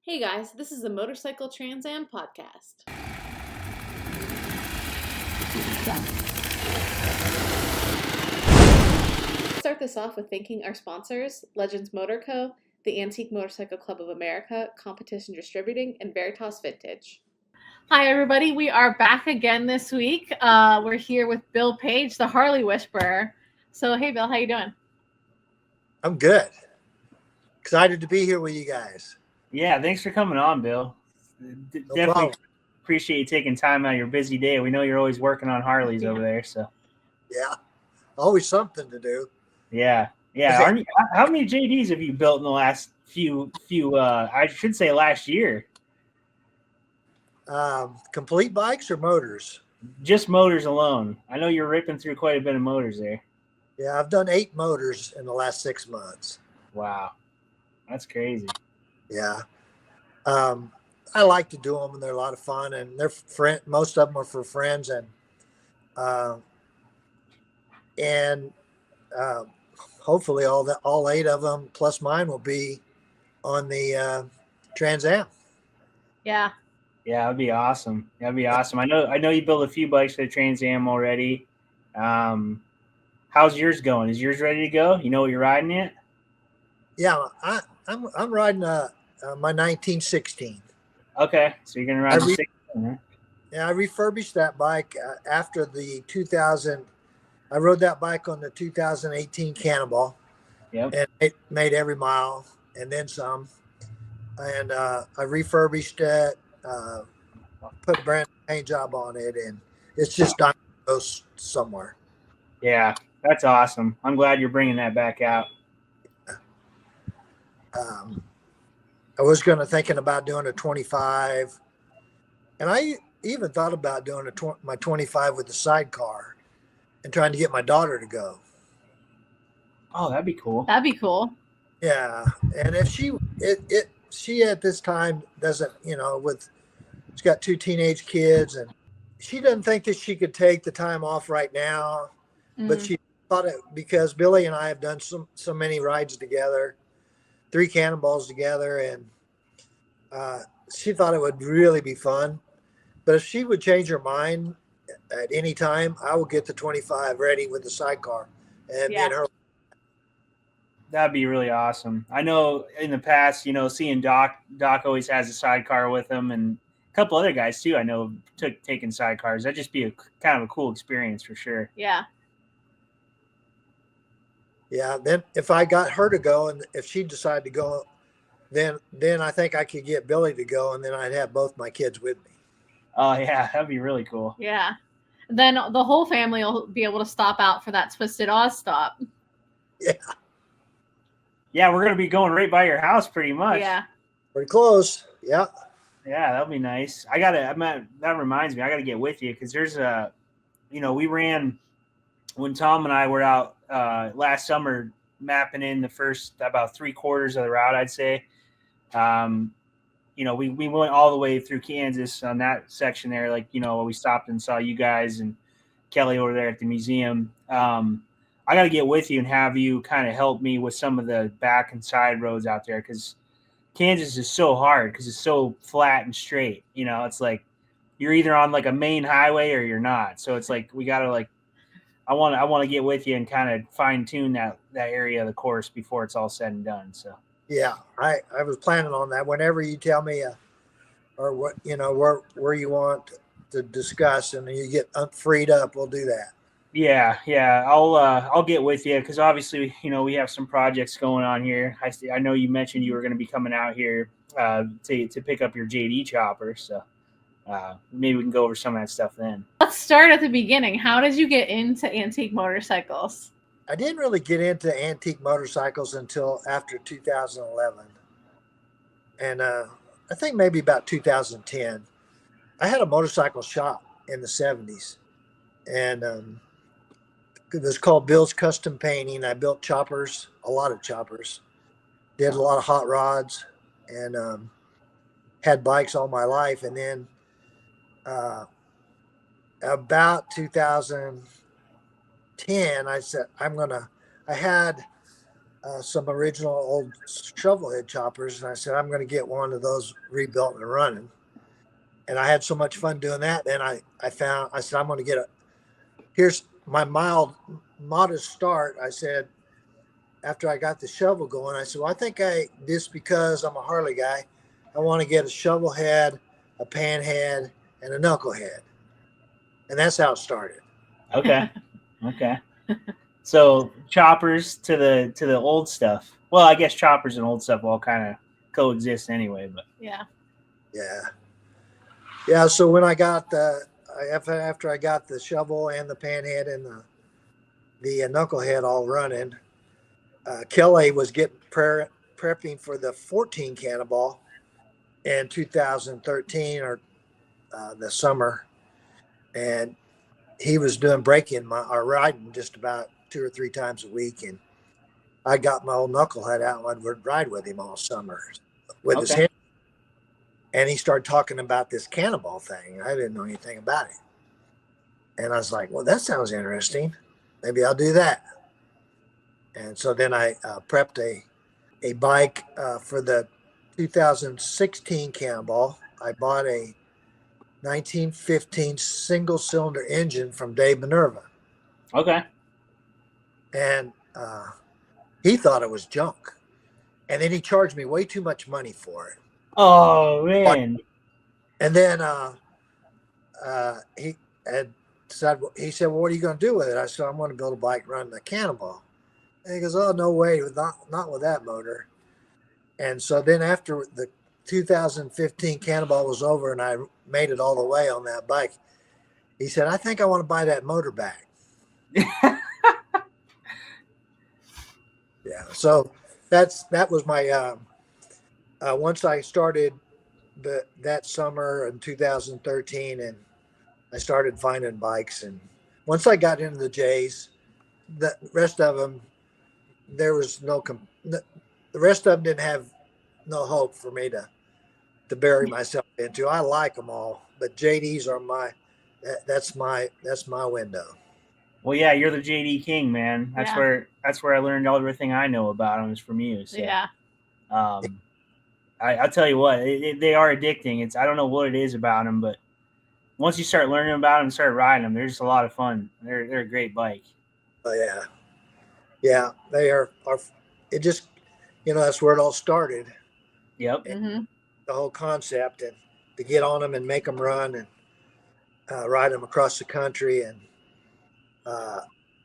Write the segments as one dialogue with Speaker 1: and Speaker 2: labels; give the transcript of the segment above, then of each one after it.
Speaker 1: Hey guys, this is the Motorcycle TransAm Podcast. Start this off with thanking our sponsors, Legends Motor Co., the Antique Motorcycle Club of America, Competition Distributing, and Veritas Vintage. Hi everybody, we are back again this week. We're here with Bill Page, the Harley Whisperer. So hey Bill, how you doing?
Speaker 2: I'm good. Excited to be here with you guys.
Speaker 3: Yeah, thanks for coming on, Bill. Definitely appreciate you taking time out of your busy day. We know you're always working on Harleys over there, so.
Speaker 2: Yeah, always something to do.
Speaker 3: Yeah. How many JDs have you built in the last few? I should say last year.
Speaker 2: Complete bikes or motors?
Speaker 3: Just motors alone. I know you're ripping through quite a bit of motors there.
Speaker 2: Yeah, I've done 8 motors in the last 6 months.
Speaker 3: Wow, that's crazy.
Speaker 2: Yeah. I like to do them, and they're a lot of fun, and they're most of them are for friends, and hopefully all 8 of them plus mine will be on the Trans Am.
Speaker 1: Yeah,
Speaker 3: that'd be awesome. I know you built a few bikes for the Trans Am already. How's yours going? Is yours ready to go? You know what you're riding yet?
Speaker 2: Yeah, I'm riding my 1916.
Speaker 3: Okay, so you're gonna ride the 16, huh?
Speaker 2: Yeah, I refurbished that bike after the 2000. I rode that bike on the 2018 Cannonball.
Speaker 3: Yep.
Speaker 2: And it made every mile and then some. And I refurbished it, put a brand new paint job on it, and it's just not going to go somewhere.
Speaker 3: Yeah, that's awesome. I'm glad you're bringing that back out.
Speaker 2: I was thinking about doing a 25, and I even thought about doing my 25 with the sidecar and trying to get my daughter to go.
Speaker 3: Oh, that'd be cool.
Speaker 2: Yeah, and if she at this time doesn't, she's got 2 teenage kids, and she doesn't think that she could take the time off right now, but she thought it, because Billy and I have done so many rides together, 3 Cannonballs together, and she thought it would really be fun. But if she would change her mind at any time, I will get the 25 ready with the sidecar and her.
Speaker 3: That'd be really awesome. I know in the past, seeing Doc always has a sidecar with him, and a couple other guys too, I know taking sidecars. That'd just be a kind of a cool experience for sure.
Speaker 1: Yeah.
Speaker 2: Yeah. Then if I got her to go, and if she decided to go, then I think I could get Billy to go, and then I'd have both my kids with me.
Speaker 3: Oh yeah, that'd be really cool.
Speaker 1: Yeah. Then the whole family will be able to stop out for that Twisted Oz stop.
Speaker 2: Yeah.
Speaker 3: Yeah, we're going to be going right by your house pretty much.
Speaker 1: Yeah.
Speaker 2: Pretty close. Yeah.
Speaker 3: Yeah, that'll be nice. That reminds me, I got to get with you, because there's we ran, when Tom and I were out last summer mapping in the first about 3/4 of the route, I'd say. We went all the way through Kansas on that section there. We stopped and saw you guys and Kelly over there at the museum. I got to get with you and have you kind of help me with some of the back and side roads out there, because Kansas is so hard because it's so flat and straight. It's like you're either on like a main highway or you're not. So it's like we got to I want to get with you and kind of fine tune that area of the course before it's all said and done. So
Speaker 2: yeah, I was planning on that. Whenever you tell me or what where you want to discuss and you get freed up, we'll do that.
Speaker 3: Yeah. I'll get with you, because obviously, we have some projects going on here. I know you mentioned you were going to be coming out here to pick up your JD chopper, so maybe we can go over some of that stuff then.
Speaker 1: Let's start at the beginning. How did you get into antique motorcycles?
Speaker 2: I didn't really get into antique motorcycles until after 2011, and I think maybe about 2010. I had a motorcycle shop in the 70s, and it was called Bill's Custom Painting. I built choppers, a lot of choppers, did a lot of hot rods, and had bikes all my life. And then about 2010, I said, I had some original old shovel head choppers, and I said, I'm going to get one of those rebuilt and running. And I had so much fun doing that. Then I said, I'm going to get here's my modest start. I said, after I got the shovel going, I said, well, I think just because I'm a Harley guy, I want to get a shovel head, a pan head, and a knuckle head. And that's how it started.
Speaker 3: Okay. So choppers to the old stuff. Well, I guess choppers and old stuff all kind of coexist anyway, but
Speaker 1: yeah.
Speaker 2: So when I got after I got the shovel and the pan head and the knucklehead all running, Kelly was getting prepping for the 14 Cannonball in 2013 or the summer, and he was doing breaking or riding just about 2 or 3 times a week, and I got my old knucklehead out and I'd ride with him all summer with his hand. And he started talking about this Cannonball thing. I didn't know anything about it. And I was like, well, that sounds interesting. Maybe I'll do that. And so then I prepped a bike for the 2016 Cannonball. I bought a 1915 single cylinder engine from Dave Minerva.
Speaker 3: Okay.
Speaker 2: And he thought it was junk. And then he charged me way too much money for it.
Speaker 3: Oh, man.
Speaker 2: And then he said, well, what are you going to do with it? I said, I'm going to build a bike running the Cannonball. And he goes, oh, no way, not with that motor. And so then after the 2015 Cannonball was over and I made it all the way on that bike, he said, I think I want to buy that motor back. Yeah. So that was my, once I started that summer in 2013 and I started finding bikes, and once I got into the J's, the rest of them, there was the rest of them didn't have no hope for me to bury myself into. I like them all, but JDs are that's my window.
Speaker 3: Well, yeah, you're the JD king, man. That's where I learned everything I know about them is from you. So.
Speaker 1: Yeah.
Speaker 3: I'll tell you what, they are addicting. I don't know what it is about them, but once you start learning about them and start riding them, they're just a lot of fun. They're a great bike.
Speaker 2: Oh yeah, they are. It just, that's where it all started.
Speaker 3: Yep.
Speaker 1: Mm-hmm.
Speaker 2: The whole concept, and to get on them and make them run and ride them across the country, and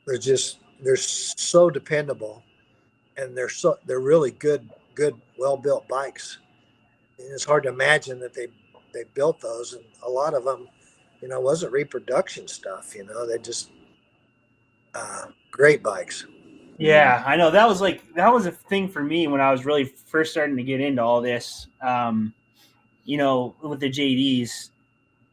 Speaker 2: they're so dependable, and they're really good, well-built bikes. And it's hard to imagine that they built those, and a lot of them, wasn't reproduction stuff. They just great bikes.
Speaker 3: Yeah, I know that was a thing for me when I was really first starting to get into all this. With the JDs,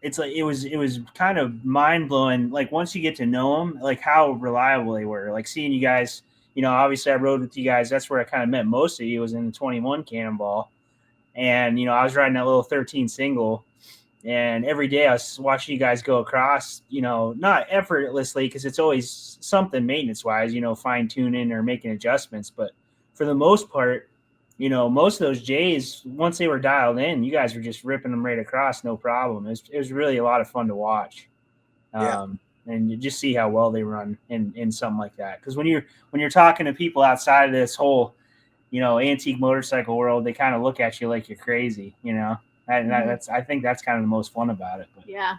Speaker 3: it's like it was kind of mind blowing. Like once you get to know them, like how reliable they were. Like seeing you guys. Obviously I rode with you guys. That's where I kind of met most of you, was in the 21 Cannonball. And, I was riding that little 13 single, and every day I was watching you guys go across, not effortlessly, because it's always something maintenance wise, fine tuning or making adjustments. But for the most part, most of those J's, once they were dialed in, you guys were just ripping them right across. No problem. It was really a lot of fun to watch. And you just see how well they run in something like that. Because when you're talking to people outside of this whole, antique motorcycle world, they kind of look at you like you're crazy, and I think that's kind of the most fun about it. But.
Speaker 1: Yeah.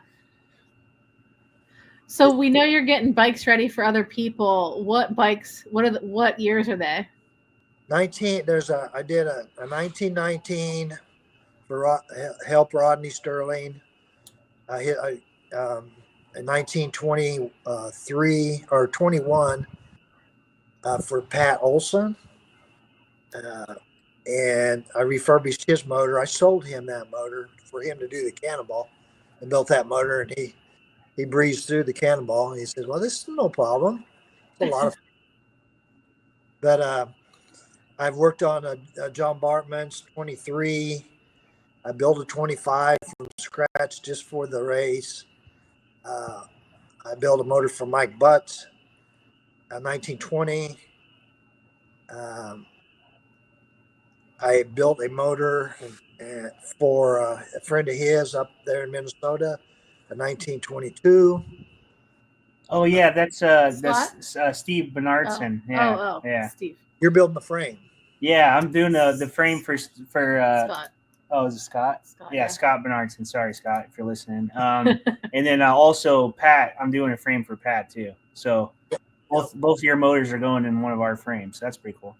Speaker 1: So we know you're getting bikes ready for other people. What bikes? What years are they?
Speaker 2: 19. I did a 1919 for help Rodney Sterling. I hit a 1923 or 21 for Pat Olson. And I refurbished his motor. I sold him that motor for him to do the Cannonball, and built that motor, and he breezed through the Cannonball, and he says, well, this is no problem. It's a lot of fun. But I've worked on a John Bartman's 23. I built a 25 from scratch just for the race. I built a motor for Mike Butts, a 1920. Um, I built a motor for a friend of his up there in Minnesota, a 1922.
Speaker 3: Oh yeah, that's
Speaker 1: Scott?
Speaker 3: Steve
Speaker 1: Oh,
Speaker 3: Bernardson. Yeah, yeah,
Speaker 1: Steve.
Speaker 2: You're building the frame.
Speaker 3: yeah. I'm doing the frame for
Speaker 1: Scott.
Speaker 3: Oh, is it Scott?
Speaker 1: Scott,
Speaker 3: Yeah,
Speaker 1: yeah.
Speaker 3: Scott Bernardson. Sorry, Scott, if you're listening. And then also Pat. I'm doing a frame for Pat too. So both of your motors are going in one of our frames. That's pretty cool.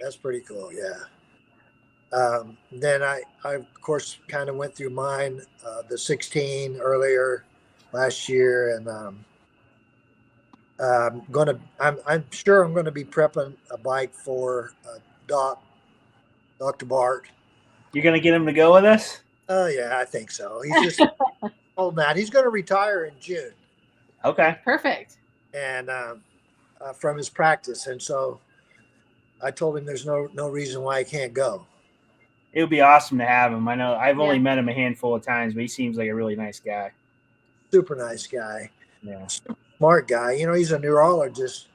Speaker 2: That's pretty cool. Yeah. Then I of course kind of went through mine, the 16 earlier last year, and I'm sure I'm gonna be prepping a bike for Dr. Bart.
Speaker 3: You're gonna get him to go with us?
Speaker 2: Oh yeah, I think so. He's just old man. He's gonna retire in June.
Speaker 3: Okay.
Speaker 1: Perfect.
Speaker 2: And from his practice, and so I told him there's no reason why he can't go.
Speaker 3: It would be awesome to have him. I know I've only
Speaker 1: Yeah.
Speaker 3: met him a handful of times, but he seems like a really nice guy.
Speaker 2: Super nice guy.
Speaker 3: Yeah.
Speaker 2: Smart guy. You know, he's a neurologist.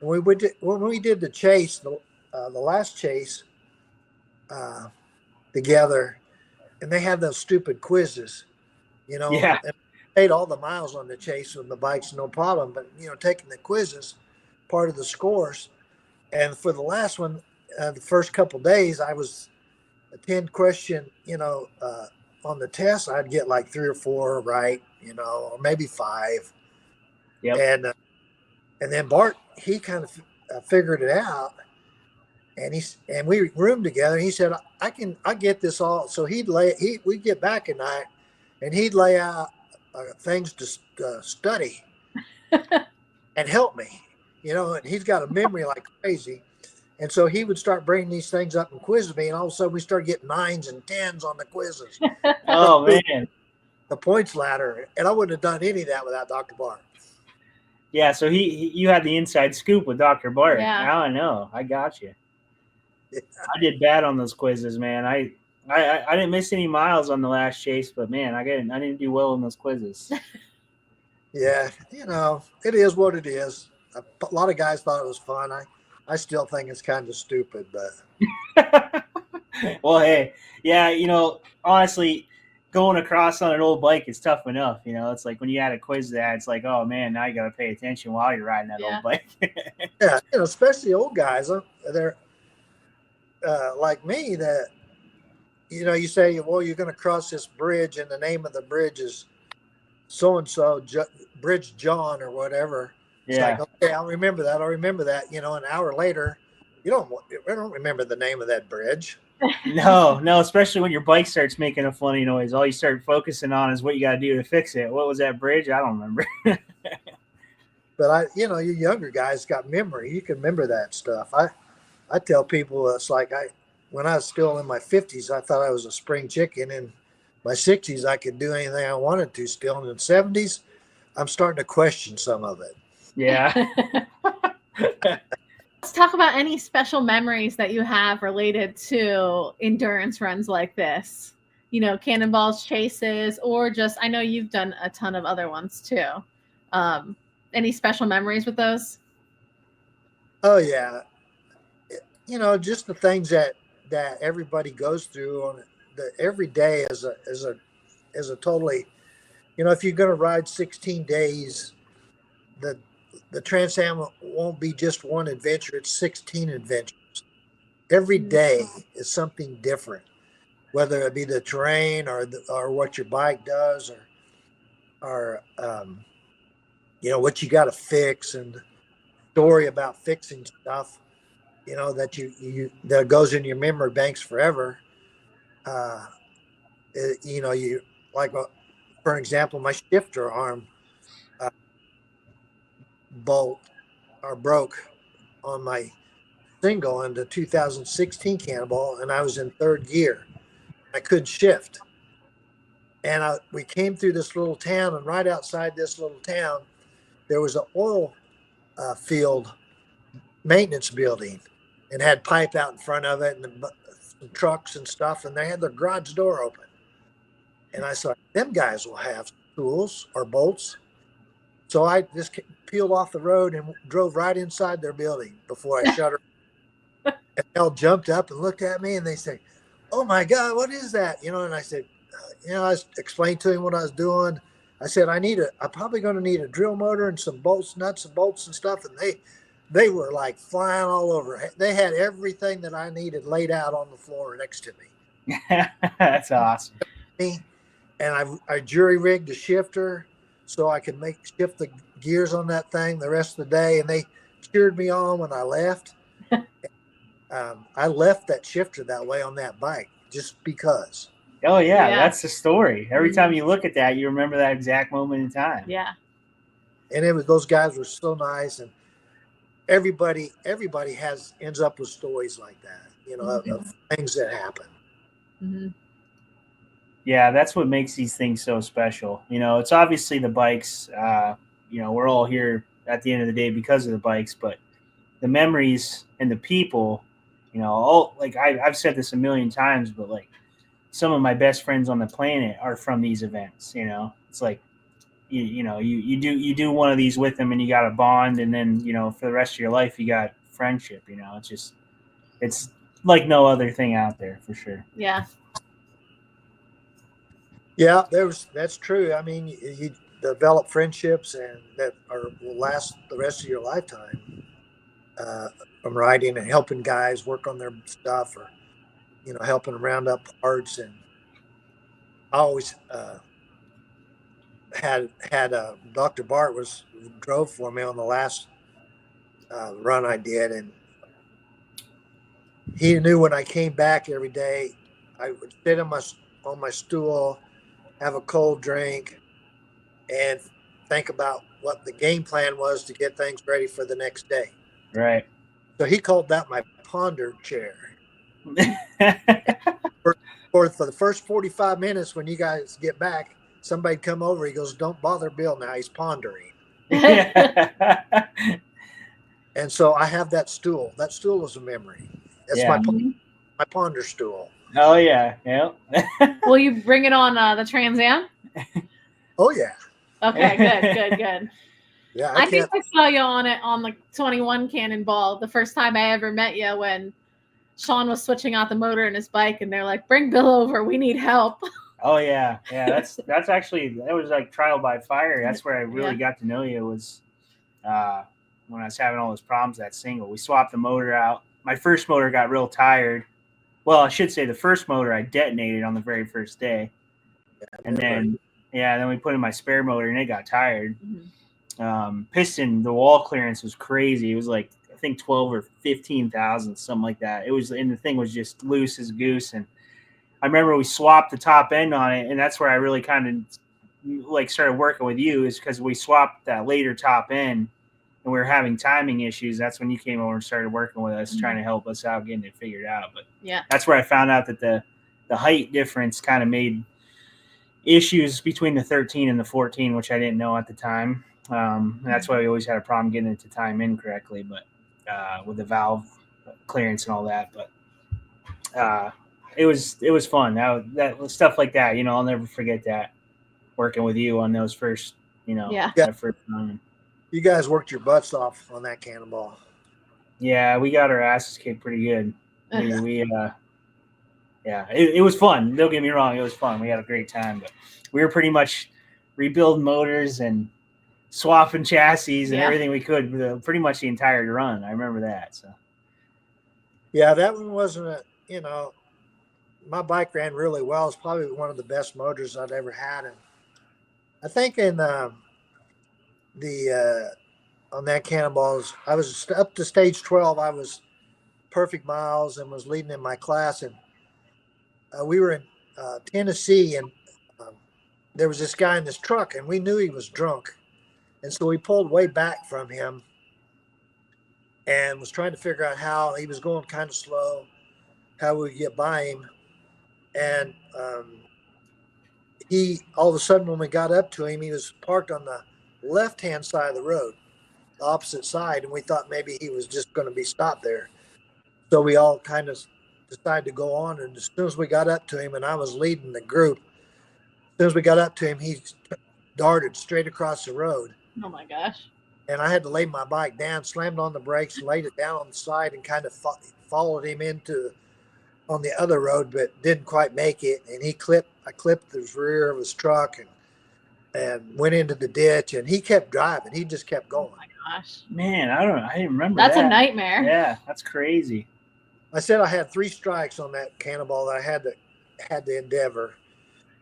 Speaker 2: When we did the chase, the last chase together, and they had those stupid quizzes, you know,
Speaker 3: Yeah.
Speaker 2: and paid all the miles on the chase with the bikes, no problem. But, you know, taking the quizzes, part of the scores. And for the last one, the first couple of days, I was a 10 question, you know, on the test, I'd get like 3 or 4 right, you know, or maybe 5.
Speaker 3: Yep.
Speaker 2: And then Bart, he kind of figured it out, and we roomed together. And he said, I get this all. So we'd get back at night, and he'd lay out things to study and help me, you know. And he's got a memory like crazy. And so he would start bringing these things up and quizzing me, and all of a sudden we started getting 9s and 10s on the quizzes.
Speaker 3: Oh man.
Speaker 2: The points ladder, and I wouldn't have done any of that without Dr. Bart.
Speaker 3: Yeah, so you had the inside scoop with Dr. Bart.
Speaker 1: Yeah.
Speaker 3: Now I know. I got you.
Speaker 2: Yeah.
Speaker 3: I did bad on those quizzes, man. I didn't miss any miles on the last chase, but man, I didn't do well in those quizzes.
Speaker 2: Yeah, you know, it is what it is. A lot of guys thought it was fun. I still think it's kind of stupid, but
Speaker 3: Well, hey, yeah, you know, honestly, going across on an old bike is tough enough. You know, it's like when you add a quiz to that, it's like, oh man, now you got to pay attention while you're riding that
Speaker 1: Yeah.
Speaker 3: old bike.
Speaker 2: yeah, you know, especially old guys, they're like me, that, you know, you say, well, you're going to cross this bridge, and the name of the bridge is so-and-so, Bridge John or whatever. It's
Speaker 3: Yeah.
Speaker 2: like, okay, I'll remember that. You know, an hour later, I don't remember the name of that bridge.
Speaker 3: No, especially when your bike starts making a funny noise. All you start focusing on is what you got to do to fix it. What was that bridge? I don't remember.
Speaker 2: But you younger guys got memory. You can remember that stuff. I tell people, it's like when I was still in my 50s, I thought I was a spring chicken. In my 60s, I could do anything I wanted to still. And in the 70s, I'm starting to question some of it.
Speaker 3: Yeah.
Speaker 1: Let's talk about any special memories that you have related to endurance runs like this. You know, cannonballs, chases, or just, I know you've done a ton of other ones too. Any special memories with those?
Speaker 2: Oh yeah, you know, just the things that everybody goes through on every day is a totally, you know, if you're going to ride 16 days, the Trans Am won't be just one adventure; it's 16 adventures. Every day is something different, whether it be the terrain or what your bike does, or you know, what you got to fix, and story about fixing stuff, you know, that that goes in your memory banks forever. You know, you like, for example, my shifter arm bolt or broke on my single in the 2016 Cannonball, and I was in 3rd gear. I couldn't shift, and we came through this little town, and right outside this little town, there was an oil field maintenance building, and had pipe out in front of it, and some trucks and stuff, and they had their garage door open. And I thought, them guys will have tools or bolts. So I just peeled off the road and drove right inside their building before I shut her. And they all jumped up and looked at me and they said, "Oh my God, what is that?" And I said, I explained to him what I was doing. I said, I'm probably going to need a drill motor and some bolts, nuts and bolts and stuff. And they were like flying all over. They had everything that I needed laid out on the floor next to me.
Speaker 3: That's awesome.
Speaker 2: And I jury rigged a shifter so I could shift the gears on that thing the rest of the day. And they cheered me on when I left. I left that shifter that way on that bike just because.
Speaker 3: Oh yeah, that's the story. Every time you look at that, you remember that exact moment in time.
Speaker 1: Yeah.
Speaker 2: And those guys were so nice, and everybody ends up with stories like that, of things that happen.
Speaker 1: Mm-hmm.
Speaker 3: Yeah, that's what makes these things so special. It's obviously the bikes. We're all here at the end of the day because of the bikes, but the memories and the people, I've said this a million times, but like some of my best friends on the planet are from these events. It's like, you do one of these with them and you got a bond, and then, for the rest of your life, you got friendship, it's like no other thing out there for sure.
Speaker 1: Yeah.
Speaker 2: Yeah, that's true. I mean, you develop friendships and that will last the rest of your lifetime, from riding and helping guys work on their stuff, or, helping them round up parts. And I always, had Dr. Bart drove for me on the last run I did, and he knew when I came back every day, I would sit on my stool, have a cold drink, and think about what the game plan was to get things ready for the next day.
Speaker 3: Right.
Speaker 2: So he called that my ponder chair. for the first 45 minutes, when you guys get back, somebody come over, he goes, "Don't bother Bill now, he's pondering." And so I have that stool. That stool is a memory. It's my ponder stool.
Speaker 3: Oh yeah.
Speaker 1: Will you bring it on the Trans Am?
Speaker 2: Oh yeah.
Speaker 1: Okay, good.
Speaker 2: Yeah,
Speaker 1: I think I saw you on it on the 21 Cannonball the first time I ever met you, when Sean was switching out the motor in his bike, and they're like, "Bring Bill over, we need help."
Speaker 3: Oh yeah. That's actually, that was like trial by fire. That's where I really got to know you, was when I was having all those problems that single. We swapped the motor out. My first motor got real tired. Well, I should say the first motor I detonated on the very first day, and then we put in my spare motor and it got tired. Mm-hmm. Piston, the wall clearance was crazy. It was like, I think 12 or 15,000, something like that. It was, and the thing was just loose as goose. And I remember we swapped the top end on it, and that's where I really kind of like started working with you, is because we swapped that later top end and we were having timing issues. That's when you came over and started working with us, trying to help us out, getting it figured out. But that's where I found out that the height difference kind of made issues between the 13 and the 14, which I didn't know at the time. That's why we always had a problem getting it to time in correctly, but with the valve clearance and all that. But it was fun. That stuff like that, I'll never forget that, working with you on those first, that first run.
Speaker 2: You guys worked your butts off on that Cannonball.
Speaker 3: Yeah, we got our asses kicked pretty good. It was fun. Don't get me wrong, it was fun. We had a great time, but we were pretty much rebuilding motors and swapping chassis and everything we could, pretty much the entire run. I remember that. So
Speaker 2: yeah, that one wasn't my bike ran really well. It's probably one of the best motors I've ever had. And I think in on that Cannonballs, I was up to stage 12. I was perfect miles and was leading in my class. And we were in Tennessee, and there was this guy in this truck, and we knew he was drunk. And so we pulled way back from him and was trying to figure out how he was going kind of slow, how we get by him. And he, all of a sudden, when we got up to him, he was parked on the left-hand side of the road, the opposite side. And we thought maybe he was just going to be stopped there. So we all kind of decided to go on. And as soon as we got up to him, and I was leading the group, as soon as we got up to him, he darted straight across the road.
Speaker 1: Oh my gosh.
Speaker 2: And I had to lay my bike down, slammed on the brakes, laid it down on the side, and kind of followed him on the other road, but didn't quite make it. And I clipped his rear of his truck and went into the ditch, and he kept driving. He just kept going.
Speaker 1: Oh my gosh.
Speaker 3: Man, I didn't remember
Speaker 1: That's
Speaker 3: that.
Speaker 1: a nightmare.
Speaker 3: Yeah, that's crazy.
Speaker 2: I said I had 3 strikes on that cannonball that I had to endeavor.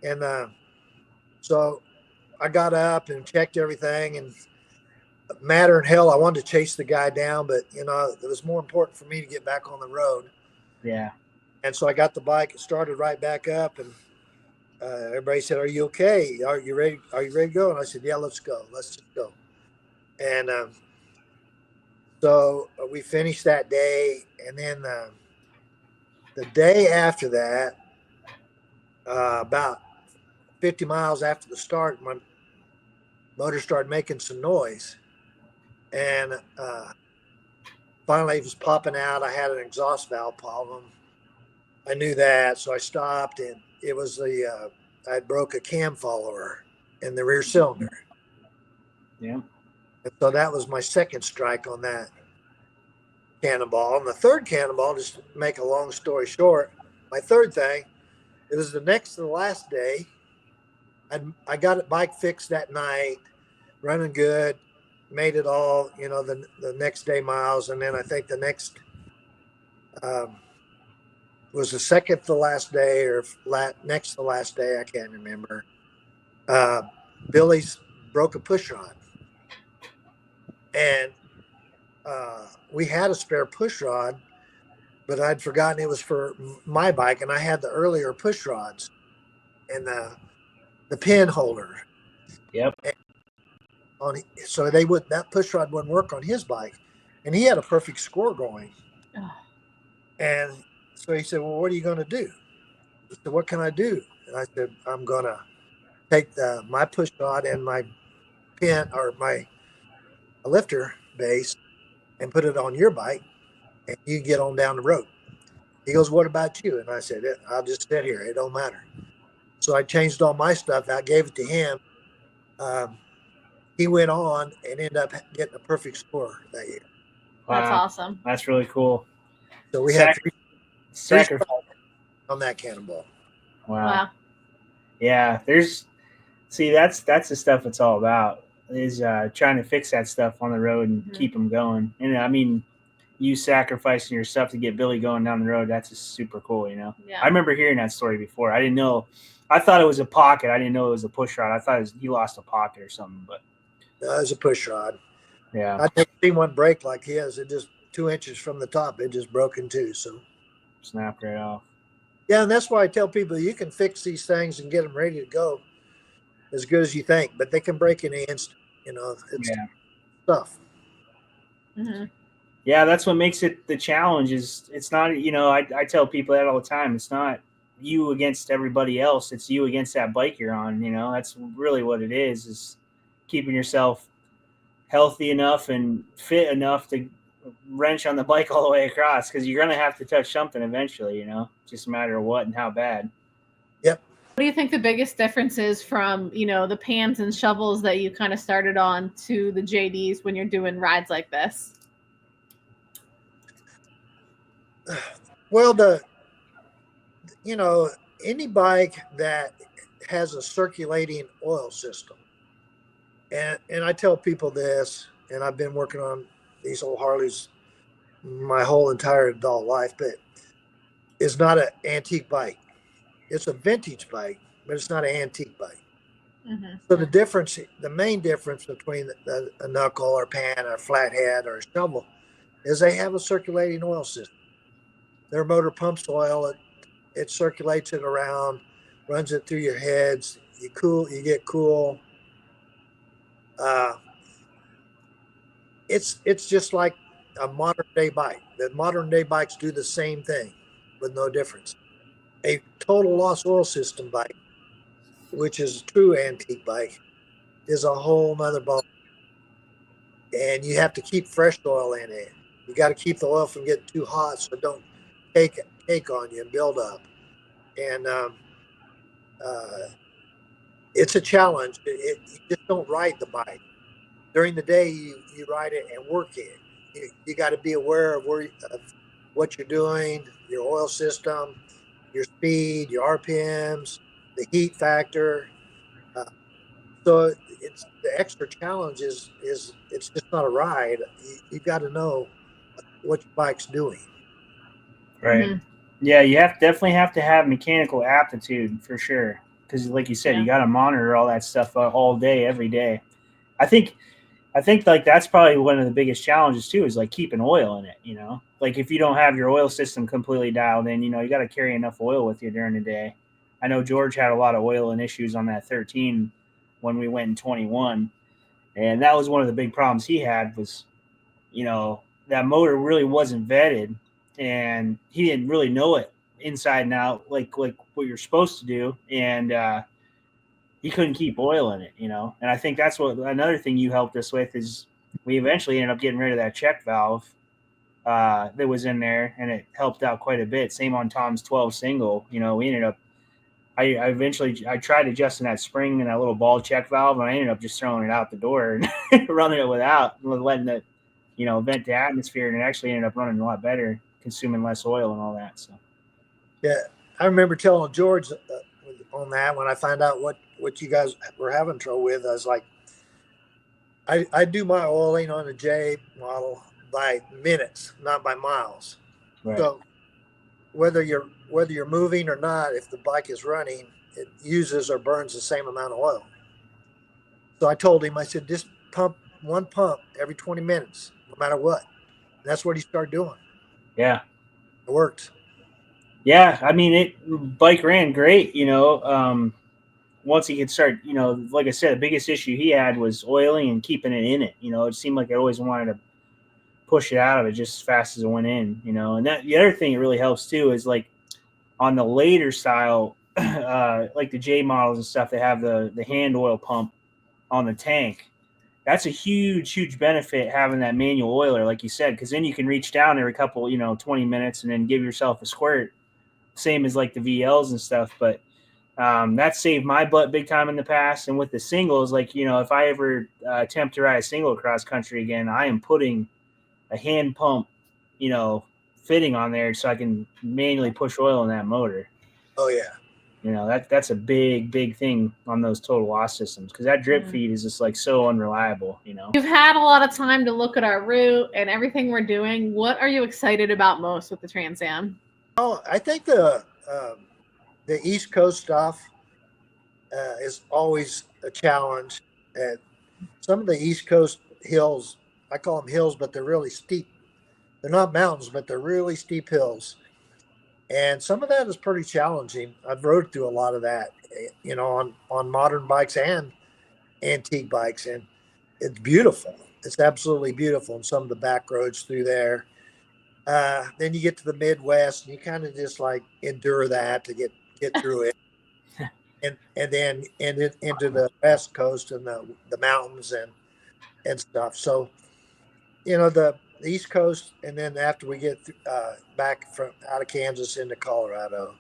Speaker 2: And so I got up and checked everything, and matter in hell, I wanted to chase the guy down, but it was more important for me to get back on the road.
Speaker 3: Yeah.
Speaker 2: And so I got the bike and started right back up, and everybody said, "Are you okay? Are you ready? Are you ready to go?" And I said, "Yeah, let's go. Let's just go." And so we finished that day, and then the day after that, about 50 miles after the start, my motor started making some noise, and finally it was popping out. I had an exhaust valve problem. I knew that, so I stopped, and it was I broke a cam follower in the rear cylinder.
Speaker 3: Yeah.
Speaker 2: And so that was my second strike on that cannonball. And the third cannonball, just to make a long story short, my third thing, it was the next to the last day. I got it bike fixed that night, running good, made it all, the next day miles. And then I think the next was the second to last day or next to the last day. I can't remember. Billy's broke a push rod. And we had a spare push rod, but I'd forgotten it was for my bike, and I had the earlier push rods and the pin holder.
Speaker 3: Yep.
Speaker 2: So that push rod wouldn't work on his bike, and he had a perfect score going.
Speaker 1: Oh.
Speaker 2: And so he said, "Well, what are you going to do?" I said, "What can I do?" And I said, "I'm going to take my push rod and my pin or my lifter base and put it on your bike, and you get on down the road." He goes, "What about you?" And I said, "I'll just sit here. It don't matter." So I changed all my stuff out, gave it to him. He went on and ended up getting a perfect score that year.
Speaker 1: Wow. That's awesome.
Speaker 3: That's really cool.
Speaker 2: So we had three
Speaker 3: sacrifice
Speaker 2: on that cannonball.
Speaker 3: Wow. Yeah, that's the stuff it's all about, is trying to fix that stuff on the road and keep them going. And I mean, you sacrificing your stuff to get Billy going down the road, that's just super cool, Yeah. I remember hearing that story before. I didn't know. I thought it was a pocket. I didn't know it was a push rod. I thought he lost a pocket or something, but
Speaker 2: it was a push rod.
Speaker 3: Yeah.
Speaker 2: I didn't see one break like his. It just 2 inches from the top, it just broke in two. So
Speaker 3: snapped right off.
Speaker 2: Yeah, and that's why I tell people you can fix these things and get them ready to go as good as you think, but they can break in an instant. It's tough.
Speaker 1: Mm-hmm.
Speaker 3: Yeah, that's what makes it the challenge. Is it's not, I tell people that all the time. It's not you against everybody else. It's you against that bike you're on. That's really what it is keeping yourself healthy enough and fit enough to wrench on the bike all the way across, because you're going to have to touch something eventually, just a matter of what and how bad.
Speaker 2: Yep.
Speaker 1: What do you think the biggest difference is from, the pans and shovels that you kind of started on to the JDs when you're doing rides like this?
Speaker 2: Well, any bike that has a circulating oil system, and I tell people this, and I've been working on these old Harleys my whole entire adult life, but it's not an antique bike. It's a vintage bike, but it's not an antique bike.
Speaker 1: Mm-hmm.
Speaker 2: So the main difference between a knuckle or pan or flathead or a shovel is they have a circulating oil system. Their motor pumps oil, it circulates it around, runs it through your heads. You get cool. It's just like a modern day bike. The modern day bikes do the same thing with no difference. A total loss oil system bike, which is a true antique bike, is a whole nother ball. And you have to keep fresh oil in it. You got to keep the oil from getting too hot so it don't cake on you and build up. And it's a challenge. You just don't ride the bike. During the day, you ride it and work it. You got to be aware of what you're doing, your oil system, your speed, your RPMs, the heat factor. Uh, so it's the extra challenge is it's just not a ride. You got to know what your bike's doing.
Speaker 3: Right.
Speaker 1: Mhm.
Speaker 3: Yeah, you definitely have to have mechanical aptitude for sure. Because, like you said,
Speaker 1: Yeah.
Speaker 3: you got to monitor all that stuff all day, every day. I think like that's probably one of the biggest challenges too, is like keeping oil in it. Like if you don't have your oil system completely dialed in, you got to carry enough oil with you during the day. I know George had a lot of oil and issues on that 13 when we went in 21, and that was one of the big problems he had was, that motor really wasn't vetted, and he didn't really know it inside and out, like what you're supposed to do, and he couldn't keep oil in it, And I think that's what another thing you helped us with is we eventually ended up getting rid of that check valve that was in there, and it helped out quite a bit. Same on Tom's 12 single. We ended up. I tried adjusting that spring and that little ball check valve, and I ended up just throwing it out the door and running it without, letting it, vent to atmosphere, and it actually ended up running a lot better, consuming less oil and all that. So.
Speaker 2: Yeah, I remember telling George on that when I found out what you guys were having trouble with. I was like, I do my oiling on the J model by minutes, not by miles.
Speaker 3: Right.
Speaker 2: So whether you're moving or not, if the bike is running, it uses or burns the same amount of oil. So I told him, I said, just pump one pump every 20 minutes, no matter what. And that's what he started doing.
Speaker 3: Yeah.
Speaker 2: It worked.
Speaker 3: Yeah, I mean, bike ran great, once he could start, like I said, the biggest issue he had was oiling and keeping it in it. It seemed like I always wanted to push it out of it just as fast as it went in, And that the other thing it really helps too is like on the later style, like the J models and stuff, they have the hand oil pump on the tank. That's a huge benefit having that manual oiler, like you said, because then you can reach down every couple, 20 minutes and then give yourself a squirt. Same as like the VLs and stuff, but that saved my butt big time in the past. And with the singles, like, if I ever attempt to ride a single cross country again, I am putting a hand pump, fitting on there so I can manually push oil in that motor.
Speaker 2: Oh yeah.
Speaker 3: That's a big thing on those total loss systems, because that drip feed is just like so unreliable.
Speaker 1: You've had a lot of time to look at our route and everything we're doing. What are you excited about most with the Trans Am?
Speaker 2: Oh, I think the East Coast stuff is always a challenge. Some of the East Coast hills, I call them hills, but they're really steep. They're not mountains, but they're really steep hills. And some of that is pretty challenging. I've rode through a lot of that, on modern bikes and antique bikes, and it's beautiful. It's absolutely beautiful. And some of the back roads through there. Then you get to the Midwest, and you kind of just like endure that to get through it, and then into the West Coast and the mountains and stuff. So the East Coast, and then after we get back from out of Kansas into Colorado,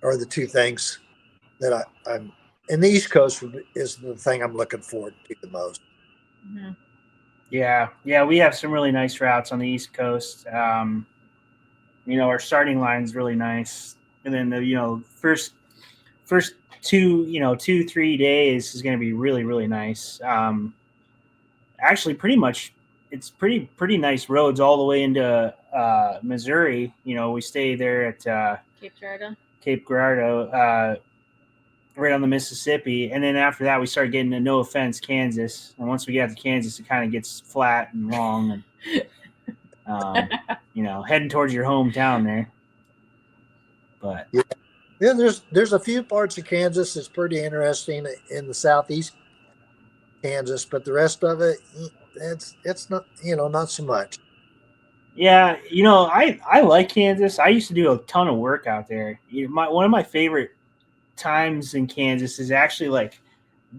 Speaker 2: are the two things that I'm. And the East Coast is the thing I'm looking forward to the most.
Speaker 1: Mm-hmm.
Speaker 3: Yeah, we have some really nice routes on the East Coast. Our starting line is really nice, and then the first 2-3 days is going to be really nice. Actually, pretty much it's pretty nice roads all the way into Missouri. We stay there at Cape Girardeau, right on the Mississippi, and then after that we start getting to No Offense, Kansas. And once we get to Kansas, it kind of gets flat and long, and heading towards your hometown there. But
Speaker 2: yeah, there's a few parts of Kansas that's pretty interesting in the southeast Kansas, but the rest of it, it's not not so much.
Speaker 3: Yeah, I like Kansas. I used to do a ton of work out there. One of my favorite times in Kansas is actually like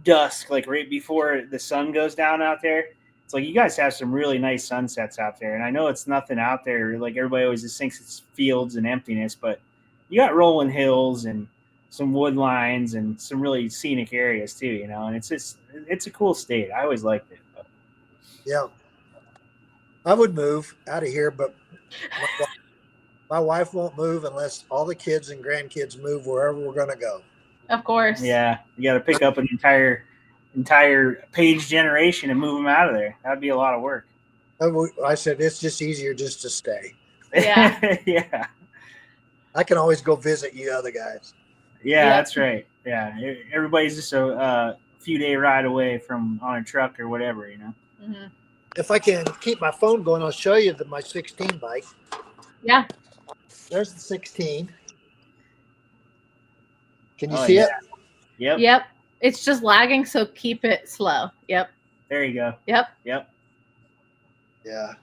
Speaker 3: dusk, like right before the sun goes down out there. It's like you guys have some really nice sunsets out there, and I know it's nothing out there. Like everybody always just thinks it's fields and emptiness, but you got rolling hills and some wood lines and some really scenic areas too. And it's a cool state. I always liked it. But.
Speaker 2: Yeah, I would move out of here, but My wife won't move unless all the kids and grandkids move wherever we're going to go.
Speaker 1: Of course.
Speaker 3: Yeah, you got to pick up an entire page generation and move them out of there. That'd be a lot of work.
Speaker 2: I said it's just easier just to stay.
Speaker 1: Yeah.
Speaker 3: Yeah.
Speaker 2: I can always go visit you other guys.
Speaker 3: Yeah,
Speaker 1: Yep.
Speaker 3: that's right. Yeah, everybody's just a few day ride away from on a truck or whatever, you know.
Speaker 1: Mm-hmm.
Speaker 2: If I can keep my phone going, I'll show you my 16 bike.
Speaker 1: Yeah.
Speaker 2: There's the 16. Can you
Speaker 3: Oh,
Speaker 2: see
Speaker 3: yeah.
Speaker 2: it?
Speaker 3: Yep.
Speaker 1: Yep. It's just lagging, so keep it slow. Yep.
Speaker 3: There you go.
Speaker 1: Yep.
Speaker 3: Yep.
Speaker 2: Yeah.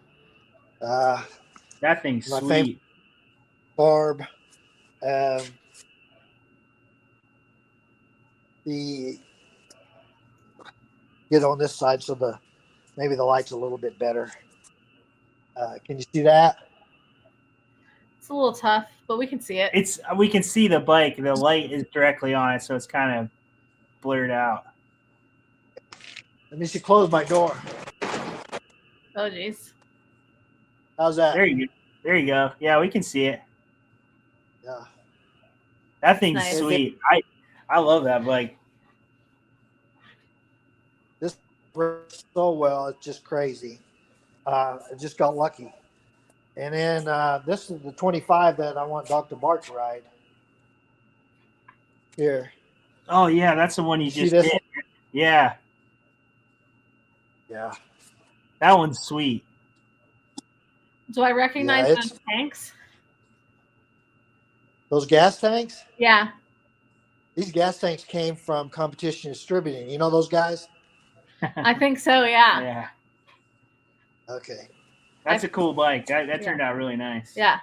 Speaker 3: That thing's
Speaker 2: My
Speaker 3: sweet.
Speaker 2: Barb. The get on this side so maybe the light's a little bit better. Can you see that?
Speaker 1: It's a little tough, but we can see it.
Speaker 3: We can see the bike. The light is directly on it, so it's kind of blurred out.
Speaker 2: Let me see. Close my door.
Speaker 1: Oh, geez.
Speaker 2: How's that?
Speaker 3: There you go. Yeah, we can see it.
Speaker 2: Yeah.
Speaker 3: That thing's
Speaker 1: Nice.
Speaker 3: sweet. I love that bike.
Speaker 2: This works so well. It's just crazy. I just got lucky. And then this is the 25 that I want Dr. Bart to ride. Here.
Speaker 3: Oh yeah, that's the one you
Speaker 2: See
Speaker 3: just
Speaker 2: this
Speaker 3: did.
Speaker 2: one?
Speaker 3: Yeah,
Speaker 2: Yeah.
Speaker 3: that one's sweet.
Speaker 1: Do I recognize
Speaker 2: Yeah,
Speaker 1: those tanks?
Speaker 2: Those gas tanks?
Speaker 1: Yeah.
Speaker 2: These gas tanks came from Competition Distributing. You know those guys?
Speaker 1: I think so, yeah.
Speaker 3: Yeah,
Speaker 2: Okay.
Speaker 3: that's a cool bike. That turned out really nice.
Speaker 1: Yeah.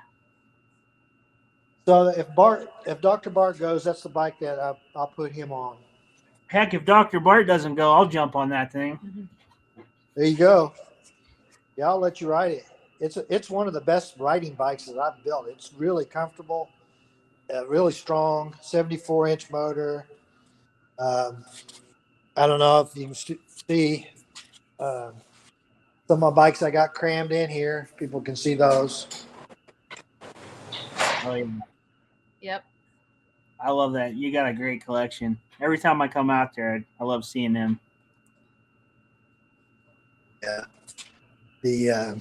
Speaker 2: So if Dr. Bart goes, that's the bike that I'll put him on.
Speaker 3: Heck, if Dr. Bart doesn't go, I'll jump on that thing.
Speaker 1: Mm-hmm.
Speaker 2: There you go. Yeah, I'll let you ride it. It's one of the best riding bikes that I've built. It's really comfortable, really strong, 74-inch motor. I don't know if you can see some of my bikes I got crammed in here. People can see those.
Speaker 3: Oh yeah,
Speaker 1: Yep.
Speaker 3: I love that. You got a great collection. Every time I come out there, I love seeing them.
Speaker 2: Yeah.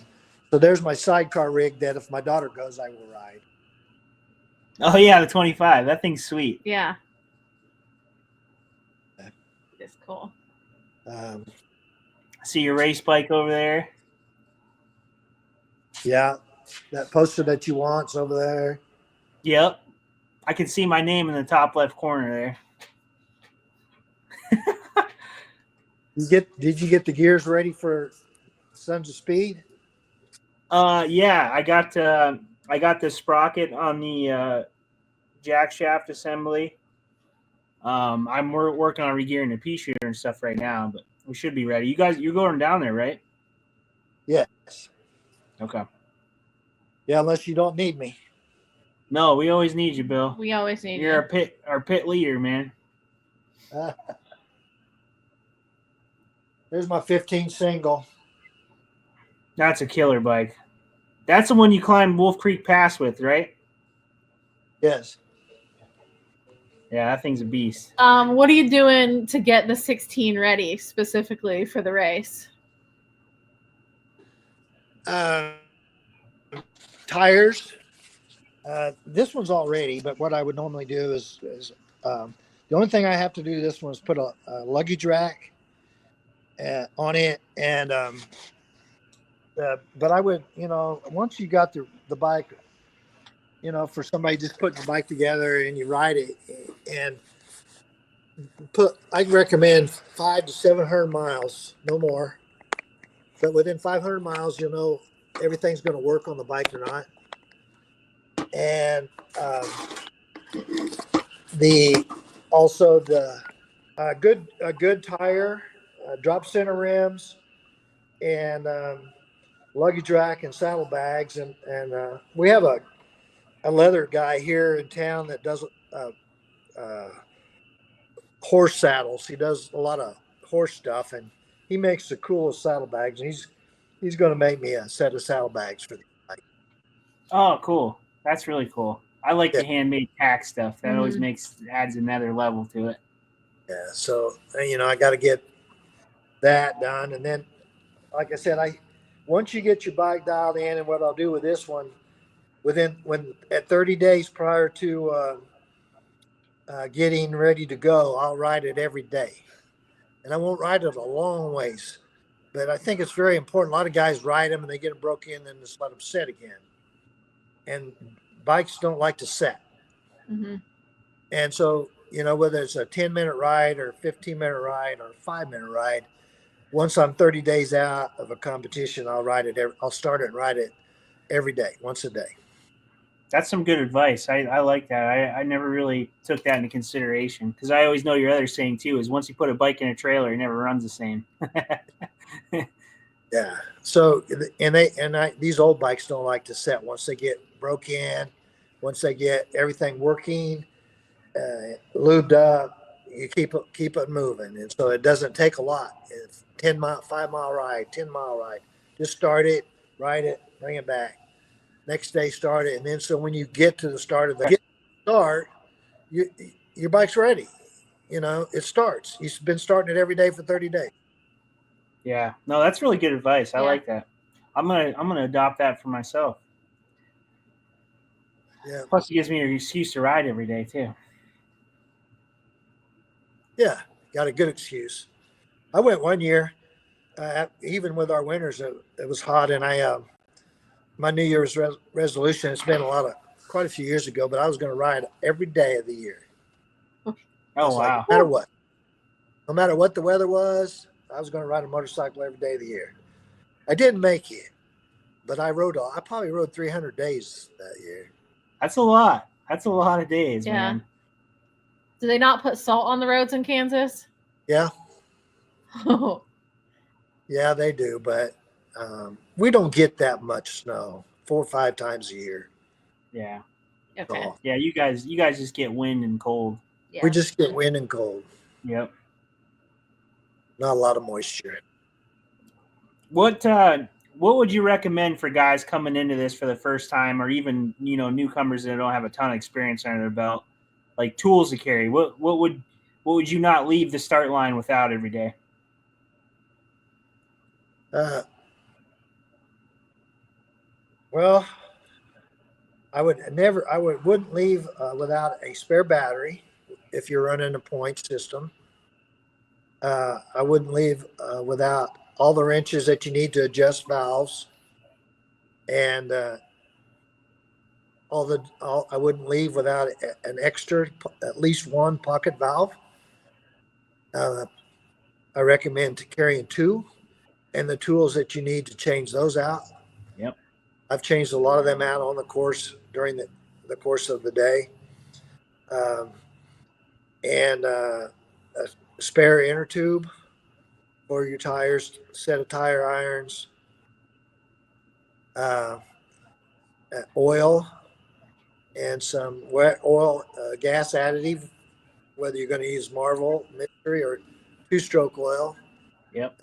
Speaker 2: So there's my sidecar rig that if my daughter goes, I will ride.
Speaker 3: Oh yeah, the 25. That thing's sweet.
Speaker 1: Yeah.
Speaker 2: Okay.
Speaker 1: It's cool.
Speaker 3: See your race bike over there.
Speaker 2: Yeah, that poster that you want's over there.
Speaker 3: Yep, I can see my name in the top left corner there.
Speaker 2: Did you get the gears ready for Sons of Speed?
Speaker 3: Yeah, I got the sprocket on the jack shaft assembly. I'm working on regearing the pea shooter and stuff right now, but we should be ready. You're going down there, right?
Speaker 2: Yes.
Speaker 3: Okay.
Speaker 2: Yeah, unless you don't need me.
Speaker 3: No, we always need you, Bill.
Speaker 1: We always need
Speaker 3: You're
Speaker 1: you.
Speaker 3: our pit leader, man.
Speaker 2: There's my 15 single.
Speaker 3: That's a killer bike. That's the one you climbed Wolf Creek Pass with, right?
Speaker 2: Yes.
Speaker 3: Yeah, that thing's a beast.
Speaker 1: What are you doing to get the 16 ready specifically for the race?
Speaker 2: Tires. This one's all ready, but what I would normally do is the only thing I have to do this one is put a luggage rack on it, and but I would, once you got the bike, for somebody just putting the bike together and you ride it, and I'd recommend 500 to 700 miles, no more. But within 500 miles, you'll know everything's going to work on the bike or not. And a good tire, drop center rims, and luggage rack and saddlebags, and we have a leather guy here in town that does horse saddles. He does a lot of horse stuff, and he makes the coolest saddlebags. And he's going to make me a set of saddlebags for the bike.
Speaker 3: Oh, cool. That's really cool. I like the handmade tack stuff. That always adds another level to it.
Speaker 2: Yeah. So, I got to get that done. And then, like I said, once you get your bike dialed in, and what I'll do with this one, at 30 days prior to getting ready to go, I'll ride it every day. And I won't ride it a long ways, but I think it's very important. A lot of guys ride them and they get them broke in and just let them set again. And bikes don't like to set.
Speaker 1: Mm-hmm.
Speaker 2: And so, whether it's a 10-minute ride or a 15-minute ride or a 5-minute ride, once I'm 30 days out of a competition, I'll start it and ride it every day, once a day.
Speaker 3: That's some good advice. I like that. I never really took that into consideration, because I always know your other saying too is once you put a bike in a trailer, it never runs the same.
Speaker 2: Yeah. So, these old bikes don't like to set. Once they get broke in, once they get everything working, lubed up, you keep it moving. And so it doesn't take a lot. It's 5-mile ride, 10-mile ride. Just start it, ride it, bring it back. Next day, start it. And then, so when you get to the start your bike's ready. It starts. You've been starting it every day for 30 days.
Speaker 3: Yeah. No, that's really good advice. I like that. I'm gonna adopt that for myself.
Speaker 2: Yeah.
Speaker 3: Plus, it gives me an excuse to ride every day too.
Speaker 2: Yeah, got a good excuse. I went one year, even with our winters, it was hot, and my New Year's resolution, it's been quite a few years ago, but I was going to ride every day of the year.
Speaker 3: Oh, wow.
Speaker 2: Like, no matter what the weather was, I was going to ride a motorcycle every day of the year. I didn't make it, but I probably rode 300 days that year.
Speaker 3: That's a lot. That's a lot of days, man.
Speaker 1: Do they not put salt on the roads in Kansas?
Speaker 2: Yeah.
Speaker 1: Oh.
Speaker 2: Yeah, they do, but we don't get that much snow 4 or 5 times a year.
Speaker 3: Yeah.
Speaker 1: Okay.
Speaker 2: So,
Speaker 3: yeah, you guys just get wind and cold.
Speaker 1: Yeah.
Speaker 2: We just get wind and cold.
Speaker 3: Yep.
Speaker 2: Not a lot of moisture.
Speaker 3: What would you recommend for guys coming into this for the first time, or even newcomers that don't have a ton of experience under their belt, like tools to carry? What would you not leave the start line without every day?
Speaker 2: Well, I wouldn't leave without a spare battery if you're running a point system. I wouldn't leave without all the wrenches that you need to adjust valves, and I wouldn't leave without an extra, at least one pocket valve. I recommend carrying 2, and the tools that you need to change those out.
Speaker 3: Yep.
Speaker 2: I've changed a lot of them out on the course during the course of the day. And a spare inner tube for your tires, set of tire irons, oil, and some wet oil gas additive, whether you're going to use Marvel mystery or 2-stroke oil.
Speaker 3: Yep.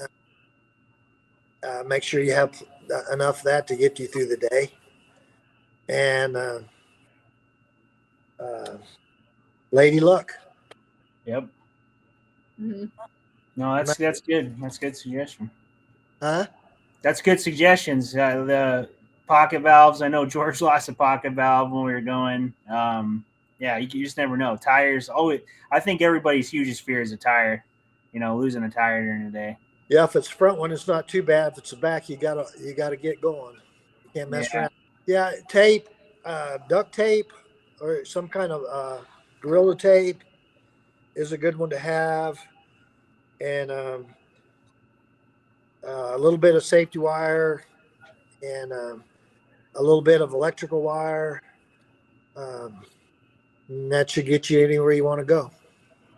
Speaker 2: Make sure you have enough of that to get you through the day. And Lady Luck.
Speaker 3: Yep.
Speaker 1: Mm-hmm.
Speaker 3: No, that's good. That's good suggestion.
Speaker 2: Huh?
Speaker 3: That's good suggestions. The pocket valves. I know George lost a pocket valve when we were going. Yeah, you just never know. Tires. I think everybody's hugest fear is a tire. Losing a tire during the day.
Speaker 2: Yeah, if it's the front one, it's not too bad. If it's the back, you gotta get going. You can't mess around. Yeah, tape, duct tape, or some kind of Gorilla tape is a good one to have, and a little bit of safety wire, and a little bit of electrical wire. And that should get you anywhere you want to go.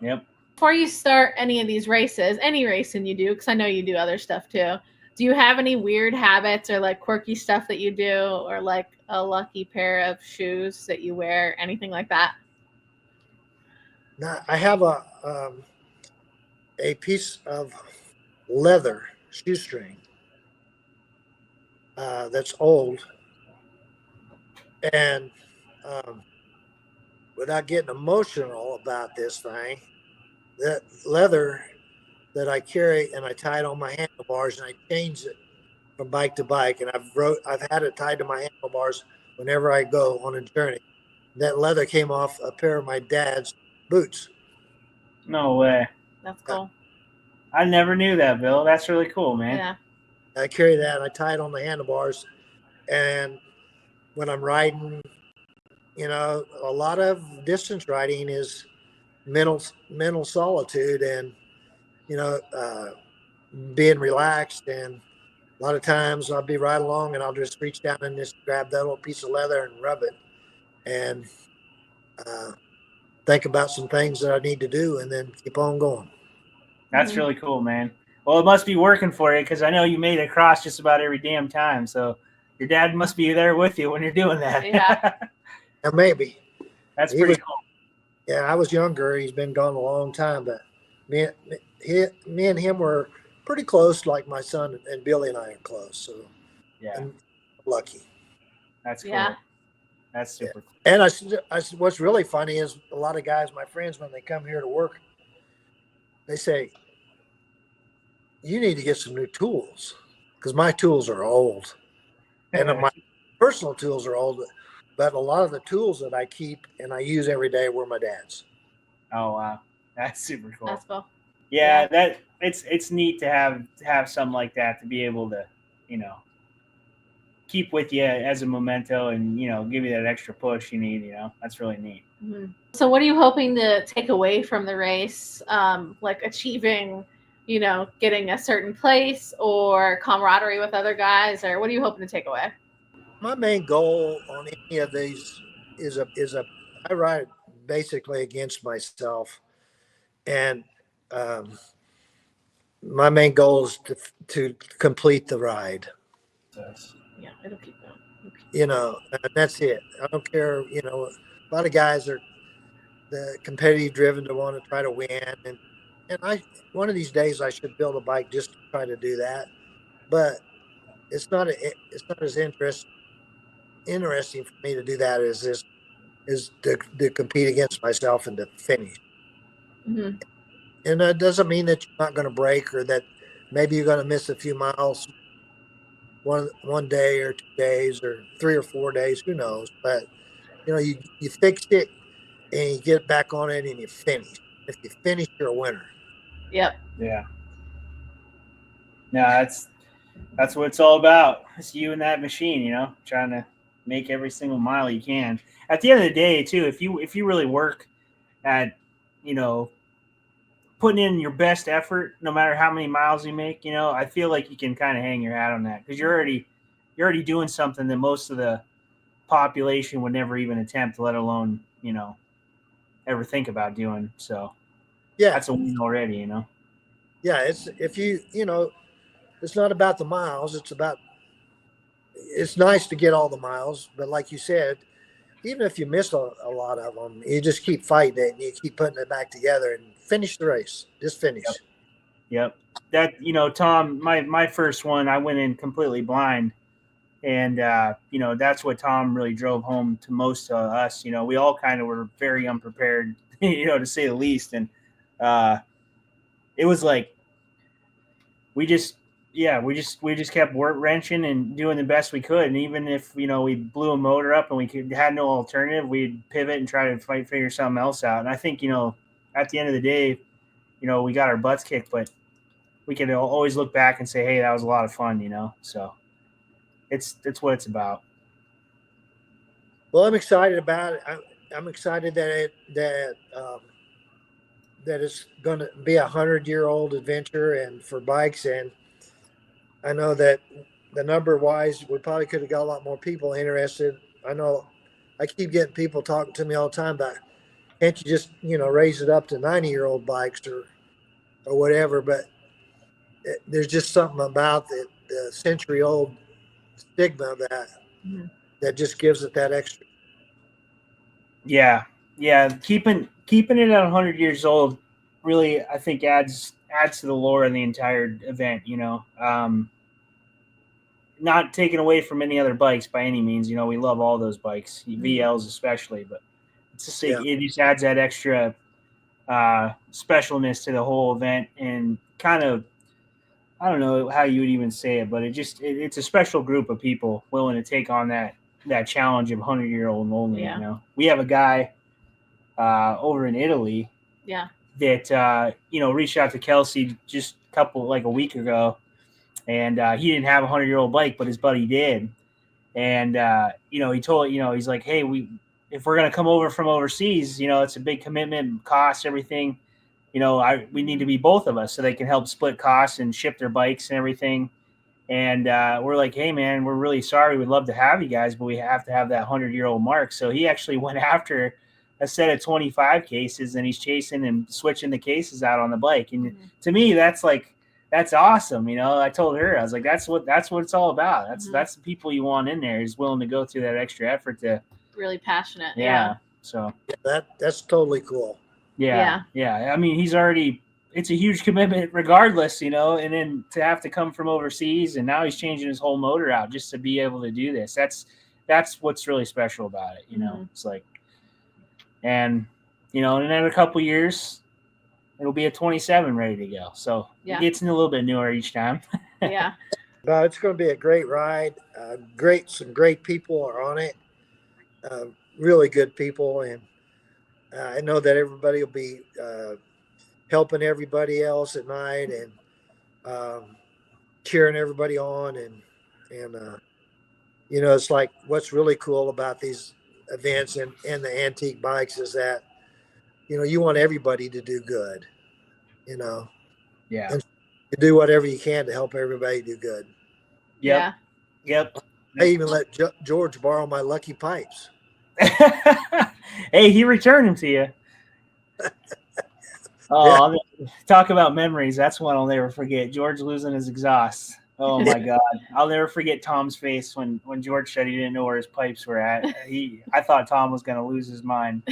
Speaker 3: Yep.
Speaker 1: Before you start any of these races, any racing you do, because I know you do other stuff too, do you have any weird habits or like quirky stuff that you do, or like a lucky pair of shoes that you wear, anything like that?
Speaker 2: Now, I have a piece of leather shoestring that's old, and without getting emotional about this thing, that leather that I carry and I tied on my handlebars and I changed it from bike to bike, and I've had it tied to my handlebars whenever I go on a journey. That leather came off a pair of my dad's boots.
Speaker 3: No way.
Speaker 1: That's cool.
Speaker 3: I never knew that, Bill. That's really cool, man.
Speaker 1: Yeah.
Speaker 2: I carry that and I tie it on the handlebars, and when I'm riding, a lot of distance riding is mental solitude and being relaxed. And a lot of times I'll be riding along and I'll just reach down and just grab that little piece of leather and rub it and think about some things that I need to do and then keep on going.
Speaker 3: That's really cool, man. Well, it must be working for you because I know you made it across just about every damn time. So your dad must be there with you when you're doing that.
Speaker 1: Yeah.
Speaker 2: And maybe.
Speaker 3: That's pretty cool.
Speaker 2: Yeah, I was younger. He's been gone a long time, but me and him were pretty close, like my son and Billy and I are close. So
Speaker 3: yeah,
Speaker 2: I'm lucky.
Speaker 3: That's cool.
Speaker 1: Yeah.
Speaker 3: That's super cool.
Speaker 2: And what's really funny is a lot of guys, my friends, when they come here to work, they say, you need to get some new tools because my tools are old. And my personal tools are old, but a lot of the tools that I keep and I use every day were my dad's.
Speaker 3: Oh, wow. That's super cool.
Speaker 1: That's cool.
Speaker 3: Yeah, that it's neat to have something like that to be able to, keep with you as a memento and, give you that extra push you need, That's really neat.
Speaker 1: Mm-hmm. So what are you hoping to take away from the race? Like achieving, getting a certain place or camaraderie with other guys, or what are you hoping to take away?
Speaker 2: My main goal on any of these is I ride basically against myself. And my main goal is to complete the ride.
Speaker 1: Yeah, it'll keep going.
Speaker 2: And that's it. I don't care. A lot of guys are the competitive driven to want to try to win. And one of these days I should build a bike just to try to do that. But it's not as interesting for me to do that is to compete against myself and to finish.
Speaker 1: Mm-hmm.
Speaker 2: And that doesn't mean that you're not going to break or that maybe you're going to miss a few miles one day or 2 days or 3 or 4 days, who knows? But you fix it and you get back on it and you finish. If you finish, you're a winner.
Speaker 1: Yep.
Speaker 3: Yeah. No, that's what it's all about. It's you and that machine, trying to make every single mile you can. At the end of the day, too, if you really work at, putting in your best effort, no matter how many miles you make, I feel like you can kind of hang your hat on that because you're already doing something that most of the population would never even attempt, let alone, ever think about doing. So
Speaker 2: yeah,
Speaker 3: that's a win already,
Speaker 2: Yeah, it's it's not about the miles. It's nice to get all the miles, but like you said, even if you miss a lot of them, you just keep fighting it and you keep putting it back together and finish the race. Just finish.
Speaker 3: Yep. That, Tom, my first one, I went in completely blind. And, that's what Tom really drove home to most of us. We all kind of were very unprepared, to say the least. And it was like we just kept wrenching and doing the best we could. And even if, we blew a motor up and we had no alternative, we'd pivot and try to figure something else out. And I think, at the end of the day, we got our butts kicked, but we can always look back and say, hey, that was a lot of fun, so it's what it's about.
Speaker 2: Well, I'm excited about it. I'm excited that that it's going to be 100-year-old adventure and for bikes. And I know that the number wise, we probably could have got a lot more people interested. I know I keep getting people talking to me all the time about, can't you just, raise it up to 90-year-old bikes or whatever. But there's just something about the century-old stigma that just gives it that extra.
Speaker 3: Yeah. Keeping it at 100 years old really, I think, adds to the lore of the entire event. not taken away from any other bikes by any means. You know, we love all those bikes, VLs especially, but it's just it just adds that extra specialness to the whole event, and kind of, I don't know how you would even say it, but it's a special group of people willing to take on that challenge of 100-year-old only.
Speaker 1: Yeah.
Speaker 3: You know, we have a guy over in Italy that reached out to Kelsey just a week ago, and he didn't have a 100-year-old bike, but his buddy did. And he told, he's like, hey, if we're gonna come over from overseas, it's a big commitment, cost, everything. We need to be both of us so they can help split costs and ship their bikes and everything. And we're like, hey man, we're really sorry. We'd love to have you guys, but we have to have that 100-year-old mark. So he actually went after a set of 25 cases, and he's chasing and switching the cases out on the bike. And to me, that's awesome. I told her, I was like, that's what it's all about. That's the people you want in there, is willing to go through that extra effort to
Speaker 1: really passionate.
Speaker 3: Yeah. So
Speaker 2: that's totally cool.
Speaker 3: Yeah. I mean, it's a huge commitment regardless, and then to have to come from overseas, and now he's changing his whole motor out just to be able to do this. That's what's really special about it. It's like, and, in another couple years, it'll be a 27 ready to go. So it gets a little bit newer each time.
Speaker 1: Yeah.
Speaker 2: But it's going to be a great ride. Some great people are on it. Really good people. And I know that everybody will be helping everybody else at night, and cheering everybody on. And it's like, what's really cool about these events and the antique bikes is that, you want everybody to do good,
Speaker 3: Yeah.
Speaker 2: And you do whatever you can to help everybody do good.
Speaker 3: Yep.
Speaker 2: I even let George borrow my lucky pipes.
Speaker 3: Hey, he returned them to you. Talk about memories. That's one I'll never forget. George losing his exhaust. Oh my God. I'll never forget Tom's face when George said he didn't know where his pipes were at. I thought Tom was going to lose his mind.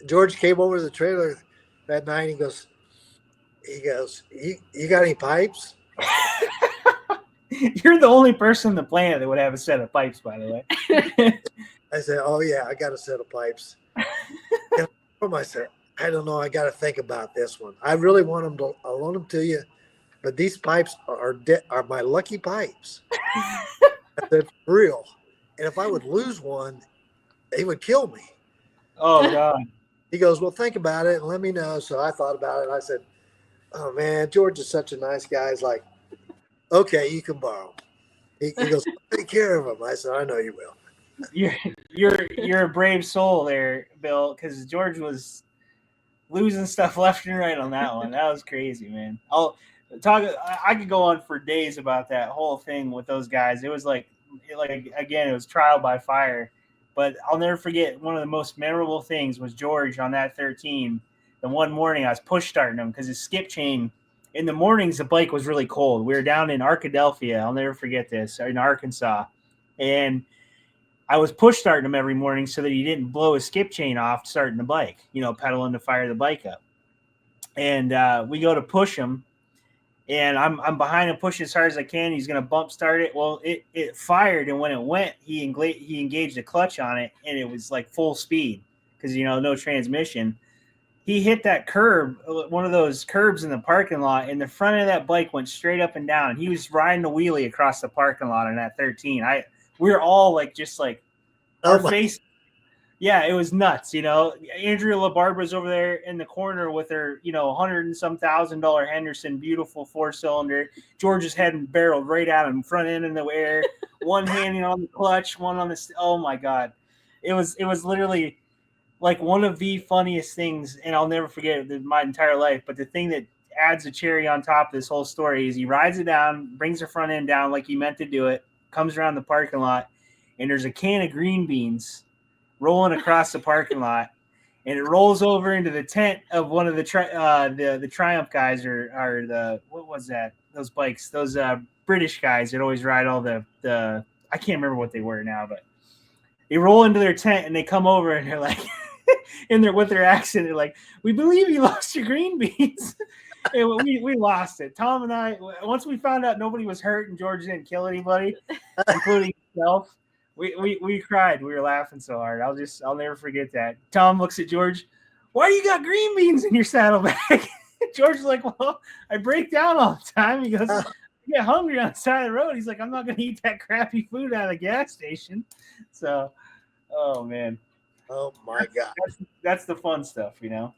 Speaker 2: George came over to the trailer that night. He goes, you got any pipes?
Speaker 3: You're the only person on the planet that would have a set of pipes, by the way.
Speaker 2: I said, oh yeah, I got a set of pipes. And I said, I don't know. I got to think about this one. I really want them to. I loan them to you, but these pipes are my lucky pipes. They're real. And if I would lose one, they would kill me.
Speaker 3: Oh God.
Speaker 2: He goes, well, think about it and let me know. So I thought about it. I said, oh man, George is such a nice guy. He's like, okay, you can borrow. He goes, take care of them. I said, I know you will.
Speaker 3: You're a brave soul there, Bill, because George was losing stuff left and right on that one. That was crazy, man. I could go on for days about that whole thing with those guys. It was like again, it was trial by fire. But I'll never forget, one of the most memorable things was George on that 13. The one morning I was push starting him because his skip chain, in the mornings the bike was really cold. We were down in Arkadelphia. I'll never forget this, in Arkansas. And I was push starting him every morning so that he didn't blow his skip chain off starting the bike, pedaling to fire the bike up. And we go to push him, and I'm behind him, pushing as hard as I can. He's going to bump start it. Well, it fired, and when it went, he engaged the clutch on it, and it was like full speed because, no transmission. He hit that curb, one of those curbs in the parking lot, and the front of that bike went straight up and down. He was riding a wheelie across the parking lot in that 13. We were all our face. Yeah, it was nuts. Andrea LaBarbe was over there in the corner with her, $100 and some $1,000 Henderson, beautiful 4-cylinder. George's head barreled right at him, front end in the air, one hand on the clutch, one on the. Oh my God, it was literally like one of the funniest things, and I'll never forget it my entire life. But the thing that adds a cherry on top of this whole story is he rides it down, brings the front end down like he meant to do it, comes around the parking lot, and there's a can of green beans rolling across the parking lot, and it rolls over into the tent of one of the Triumph guys, or the, what was that? Those bikes, those British guys that always ride all the I can't remember what they were now, but they roll into their tent and they come over and they're like, with their accent, they're like, we believe you lost your green beans. we lost it. Tom and I, once we found out nobody was hurt and George didn't kill anybody, including himself, we cried. We were laughing so hard. I'll never forget that. Tom looks at George, why do you got green beans in your saddlebag? George's like, well, I break down all the time. He goes, I get hungry on the side of the road. He's like, I'm not going to eat that crappy food out of the gas station. So, oh, man.
Speaker 2: Oh, my God.
Speaker 3: That's the fun stuff, you know?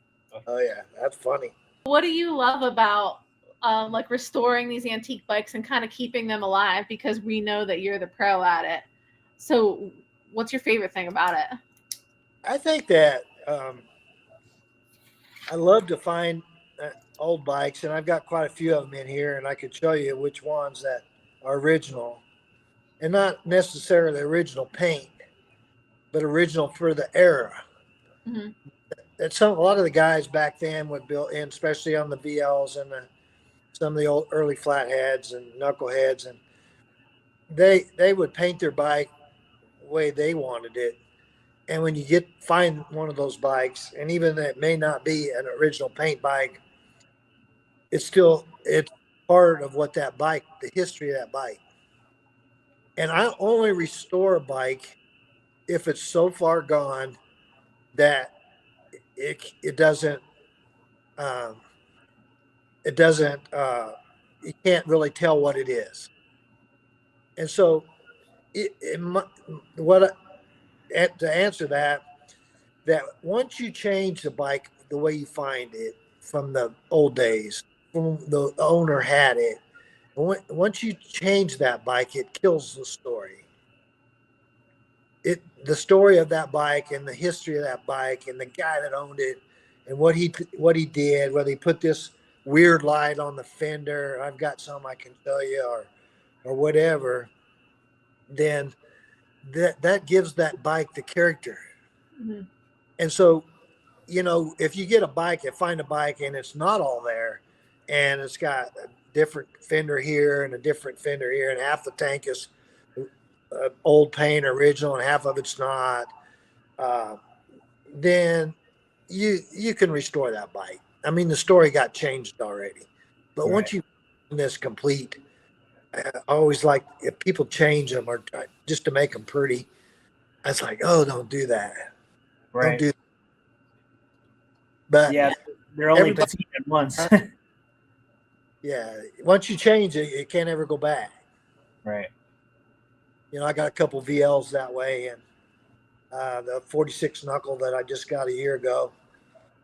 Speaker 2: Oh, yeah. That's funny.
Speaker 1: What do you love about like restoring these antique bikes and kind of keeping them alive? Because we know that you're the pro at it. So what's your favorite thing about it?
Speaker 2: I think that I love to find old bikes, and I've got quite a few of them in here, and I could show you which ones that are original, and not necessarily original paint, but original for the era.
Speaker 1: Mm-hmm.
Speaker 2: A lot of the guys back then would build in, especially on the VLs and some of the old early flatheads and knuckleheads, and they would paint their bike the way they wanted it. And when you find one of those bikes, and even it may not be an original paint bike, it's part of what that bike, the history of that bike. And I only restore a bike if it's so far gone that it doesn't you can't really tell what it is. And so to answer that once you change the bike the way you find it from the old days, from the owner had it, once you change that bike, it kills the story. The story of that bike and the history of that bike and the guy that owned it and what he did, whether he put this weird light on the fender, I've got some I can tell you, or whatever, then that gives that bike the character. Mm-hmm. And so, you know, if you find a bike and it's not all there, and it's got a different fender here and a different fender here, and half the tank is old paint original and half of it's not, then you can restore that bike. I mean, the story got changed already, but once you this complete, I always like if people change them or just to make them pretty. I was like, oh, don't do that.
Speaker 3: Right.
Speaker 2: Don't do that. But
Speaker 3: yeah, they're only petite at once.
Speaker 2: Yeah, once you change it, it can't ever go back.
Speaker 3: Right.
Speaker 2: You know, I got a couple VLs that way, and the 46 knuckle that I just got a year ago,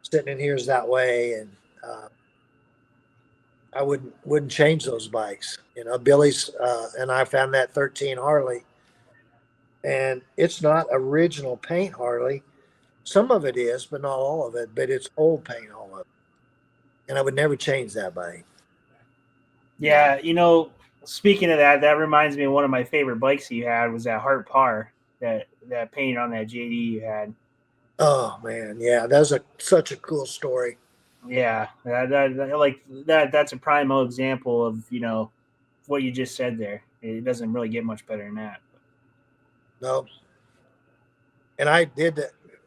Speaker 2: sitting in here is that way, and I wouldn't change those bikes. You know, Billy's and I found that 13 Harley, and it's not original paint Harley. Some of it is, but not all of it. But it's old paint, all of it, and I would never change that bike.
Speaker 3: Yeah, you know, speaking of that reminds me of one of my favorite bikes you had was that Hart Par, that paint on that JD you had.
Speaker 2: Oh man, yeah, that was such a cool story.
Speaker 3: Yeah, that's a prime example of, you know, what you just said there. It doesn't really get much better than that.
Speaker 2: No. And I did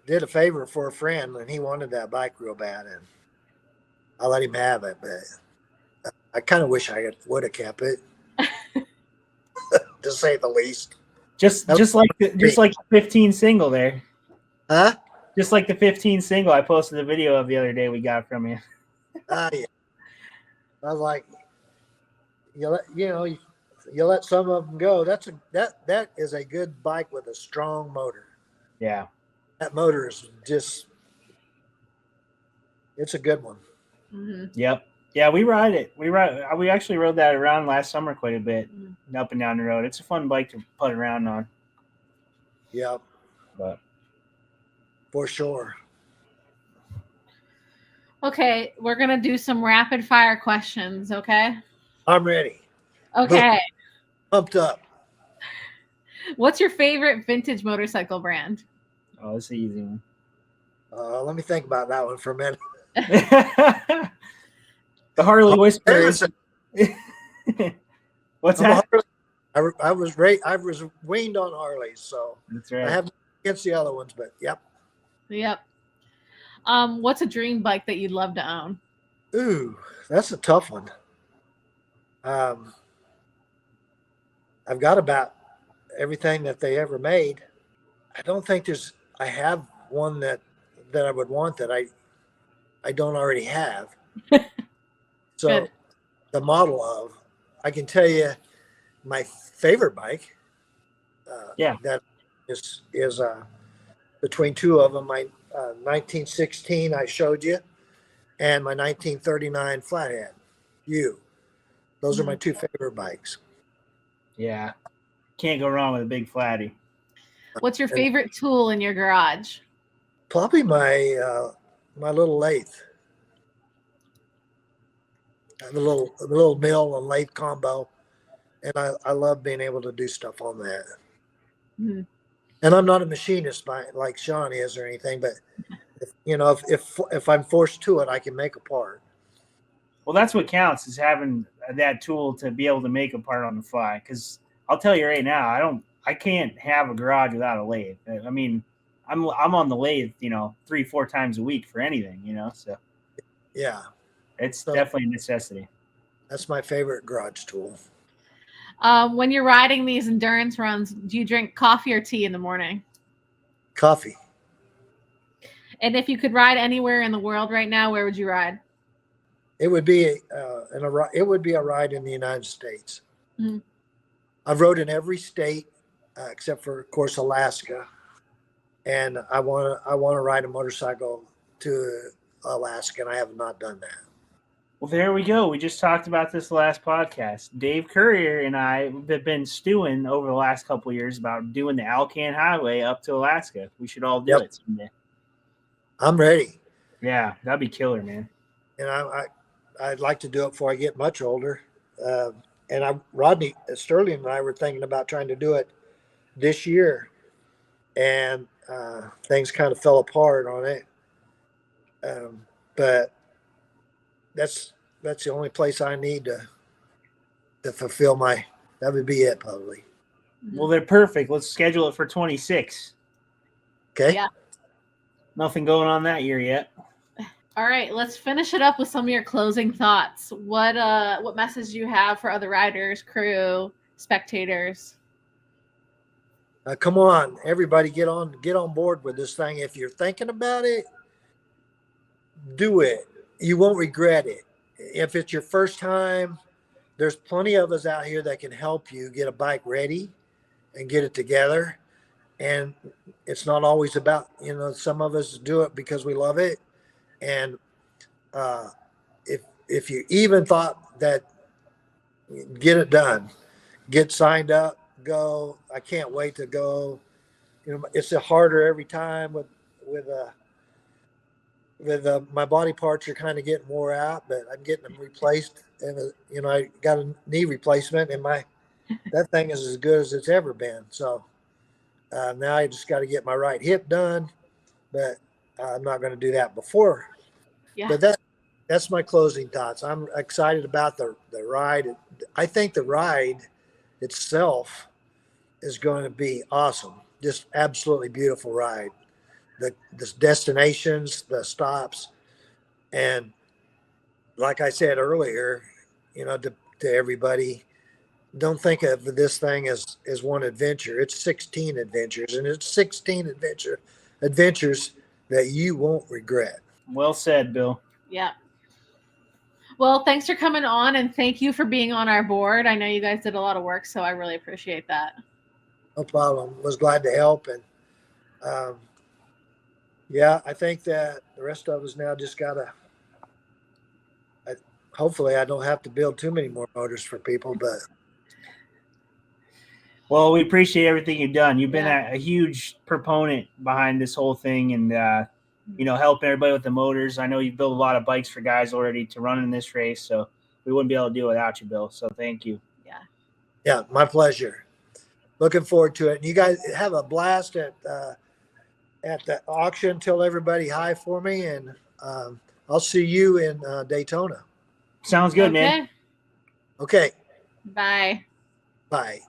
Speaker 2: a favor for a friend, and he wanted that bike real bad, and I let him have it, but I kind of wish I would have kept it, to say the least.
Speaker 3: Just like the 15 single there.
Speaker 2: Huh?
Speaker 3: Just like the 15 single I posted a video of the other day we got from you.
Speaker 2: Yeah. I was like, you let some of them go. That is a good bike with a strong motor.
Speaker 3: Yeah.
Speaker 2: That motor is it's a good one.
Speaker 1: Mm-hmm.
Speaker 3: Yep. Yeah, we ride it. We actually rode that around last summer quite a bit, up and down the road. It's a fun bike to putt around on.
Speaker 2: Yep.
Speaker 3: But
Speaker 2: for sure.
Speaker 1: Okay, we're gonna do some rapid fire questions. Okay.
Speaker 2: I'm ready.
Speaker 1: Okay.
Speaker 2: Pumped up.
Speaker 1: What's your favorite vintage motorcycle brand?
Speaker 3: Oh, that's an easy one.
Speaker 2: Let me think about that one for a minute.
Speaker 3: The Harley Whisperer. What's that?
Speaker 2: I was weaned on Harleys, so
Speaker 3: that's right.
Speaker 2: I have against the other ones, but yep.
Speaker 1: Yep. What's a dream bike that you'd love to own?
Speaker 2: Ooh, that's a tough one. I've got about everything that they ever made. I don't think I have one that I would want that I don't already have. So
Speaker 1: Good.
Speaker 2: the model of, I can tell you my favorite bike.
Speaker 3: Yeah.
Speaker 2: That is between two of them. My 1916 I showed you, and my 1939 Flathead. Those are my two favorite bikes.
Speaker 3: Yeah. Can't go wrong with a big flatty.
Speaker 1: What's your favorite tool in your garage?
Speaker 2: Probably my little lathe. The little mill and lathe combo, and I love being able to do stuff on that.
Speaker 1: Mm-hmm.
Speaker 2: And I'm not a machinist like Sean is or anything, but if I'm forced to it, I can make a part.
Speaker 3: Well, that's what counts, is having that tool to be able to make a part on the fly. Because I'll tell you right now, I can't have a garage without a lathe. I mean, I'm on the lathe, 3-4 times a week for anything, So
Speaker 2: Yeah,
Speaker 3: it's definitely a necessity.
Speaker 2: That's my favorite garage tool.
Speaker 1: When you're riding these endurance runs, do you drink coffee or tea in the morning?
Speaker 2: Coffee.
Speaker 1: And if you could ride anywhere in the world right now, where would you ride?
Speaker 2: It would be a ride in the United States.
Speaker 1: Mm-hmm.
Speaker 2: I've rode in every state except for, of course, Alaska, and I want to ride a motorcycle to Alaska, and I have not done that.
Speaker 3: Well, there we go. We just talked about this last podcast. Dave Courier and I have been stewing over the last couple of years about doing the Alcan Highway up to Alaska. We should all do it someday.
Speaker 2: I'm ready.
Speaker 3: Yeah, that'd be killer, man.
Speaker 2: And I'd like to do it before I get much older. And Rodney Sterling and I were thinking about trying to do it this year, and things kind of fell apart on it. But that's the only place I need to fulfill that would be it, probably.
Speaker 3: Well, they're perfect. Let's schedule it for 26.
Speaker 2: Okay.
Speaker 1: Yeah.
Speaker 3: Nothing going on that year yet.
Speaker 1: All right, let's finish it up with some of your closing thoughts. What message do you have for other riders, crew, spectators?
Speaker 2: Come on, everybody, get on board with this thing. If you're thinking about it, do it. You won't regret it. If it's your first time, there's plenty of us out here that can help you get a bike ready and get it together. And it's not always about, some of us do it because we love it. And if you even thought that, get it done, get signed up, go. I can't wait to go. It's harder every time with my body parts are kind of getting wore out, but I'm getting them replaced. And I got a knee replacement, and that thing is as good as it's ever been. So now I just got to get my right hip done, but I'm not going to do that before.
Speaker 1: Yeah.
Speaker 2: But that's my closing thoughts. I'm excited about the ride. I think the ride itself is going to be awesome. Just absolutely beautiful ride. The destinations, the stops, and like I said earlier, to everybody, don't think of this thing as one adventure. It's 16 adventures, and it's 16 adventures that you won't regret.
Speaker 3: Well said, Bill.
Speaker 1: Yeah. Well, thanks for coming on, and thank you for being on our board. I know you guys did a lot of work, so I really appreciate that.
Speaker 2: No problem. Was glad to help. And I think that the rest of us now just hopefully I don't have to build too many more motors for people, but.
Speaker 3: Well, we appreciate everything you've done. You've been a huge proponent behind this whole thing, and helping everybody with the motors. I know you've built a lot of bikes for guys already to run in this race, so we wouldn't be able to do it without you, Bill. So thank you.
Speaker 2: Yeah, my pleasure. Looking forward to it. And you guys have a blast at the auction. Tell everybody hi for me, and I'll see you in Daytona.
Speaker 3: Sounds good, man.
Speaker 2: Okay.
Speaker 1: Bye.
Speaker 2: Bye.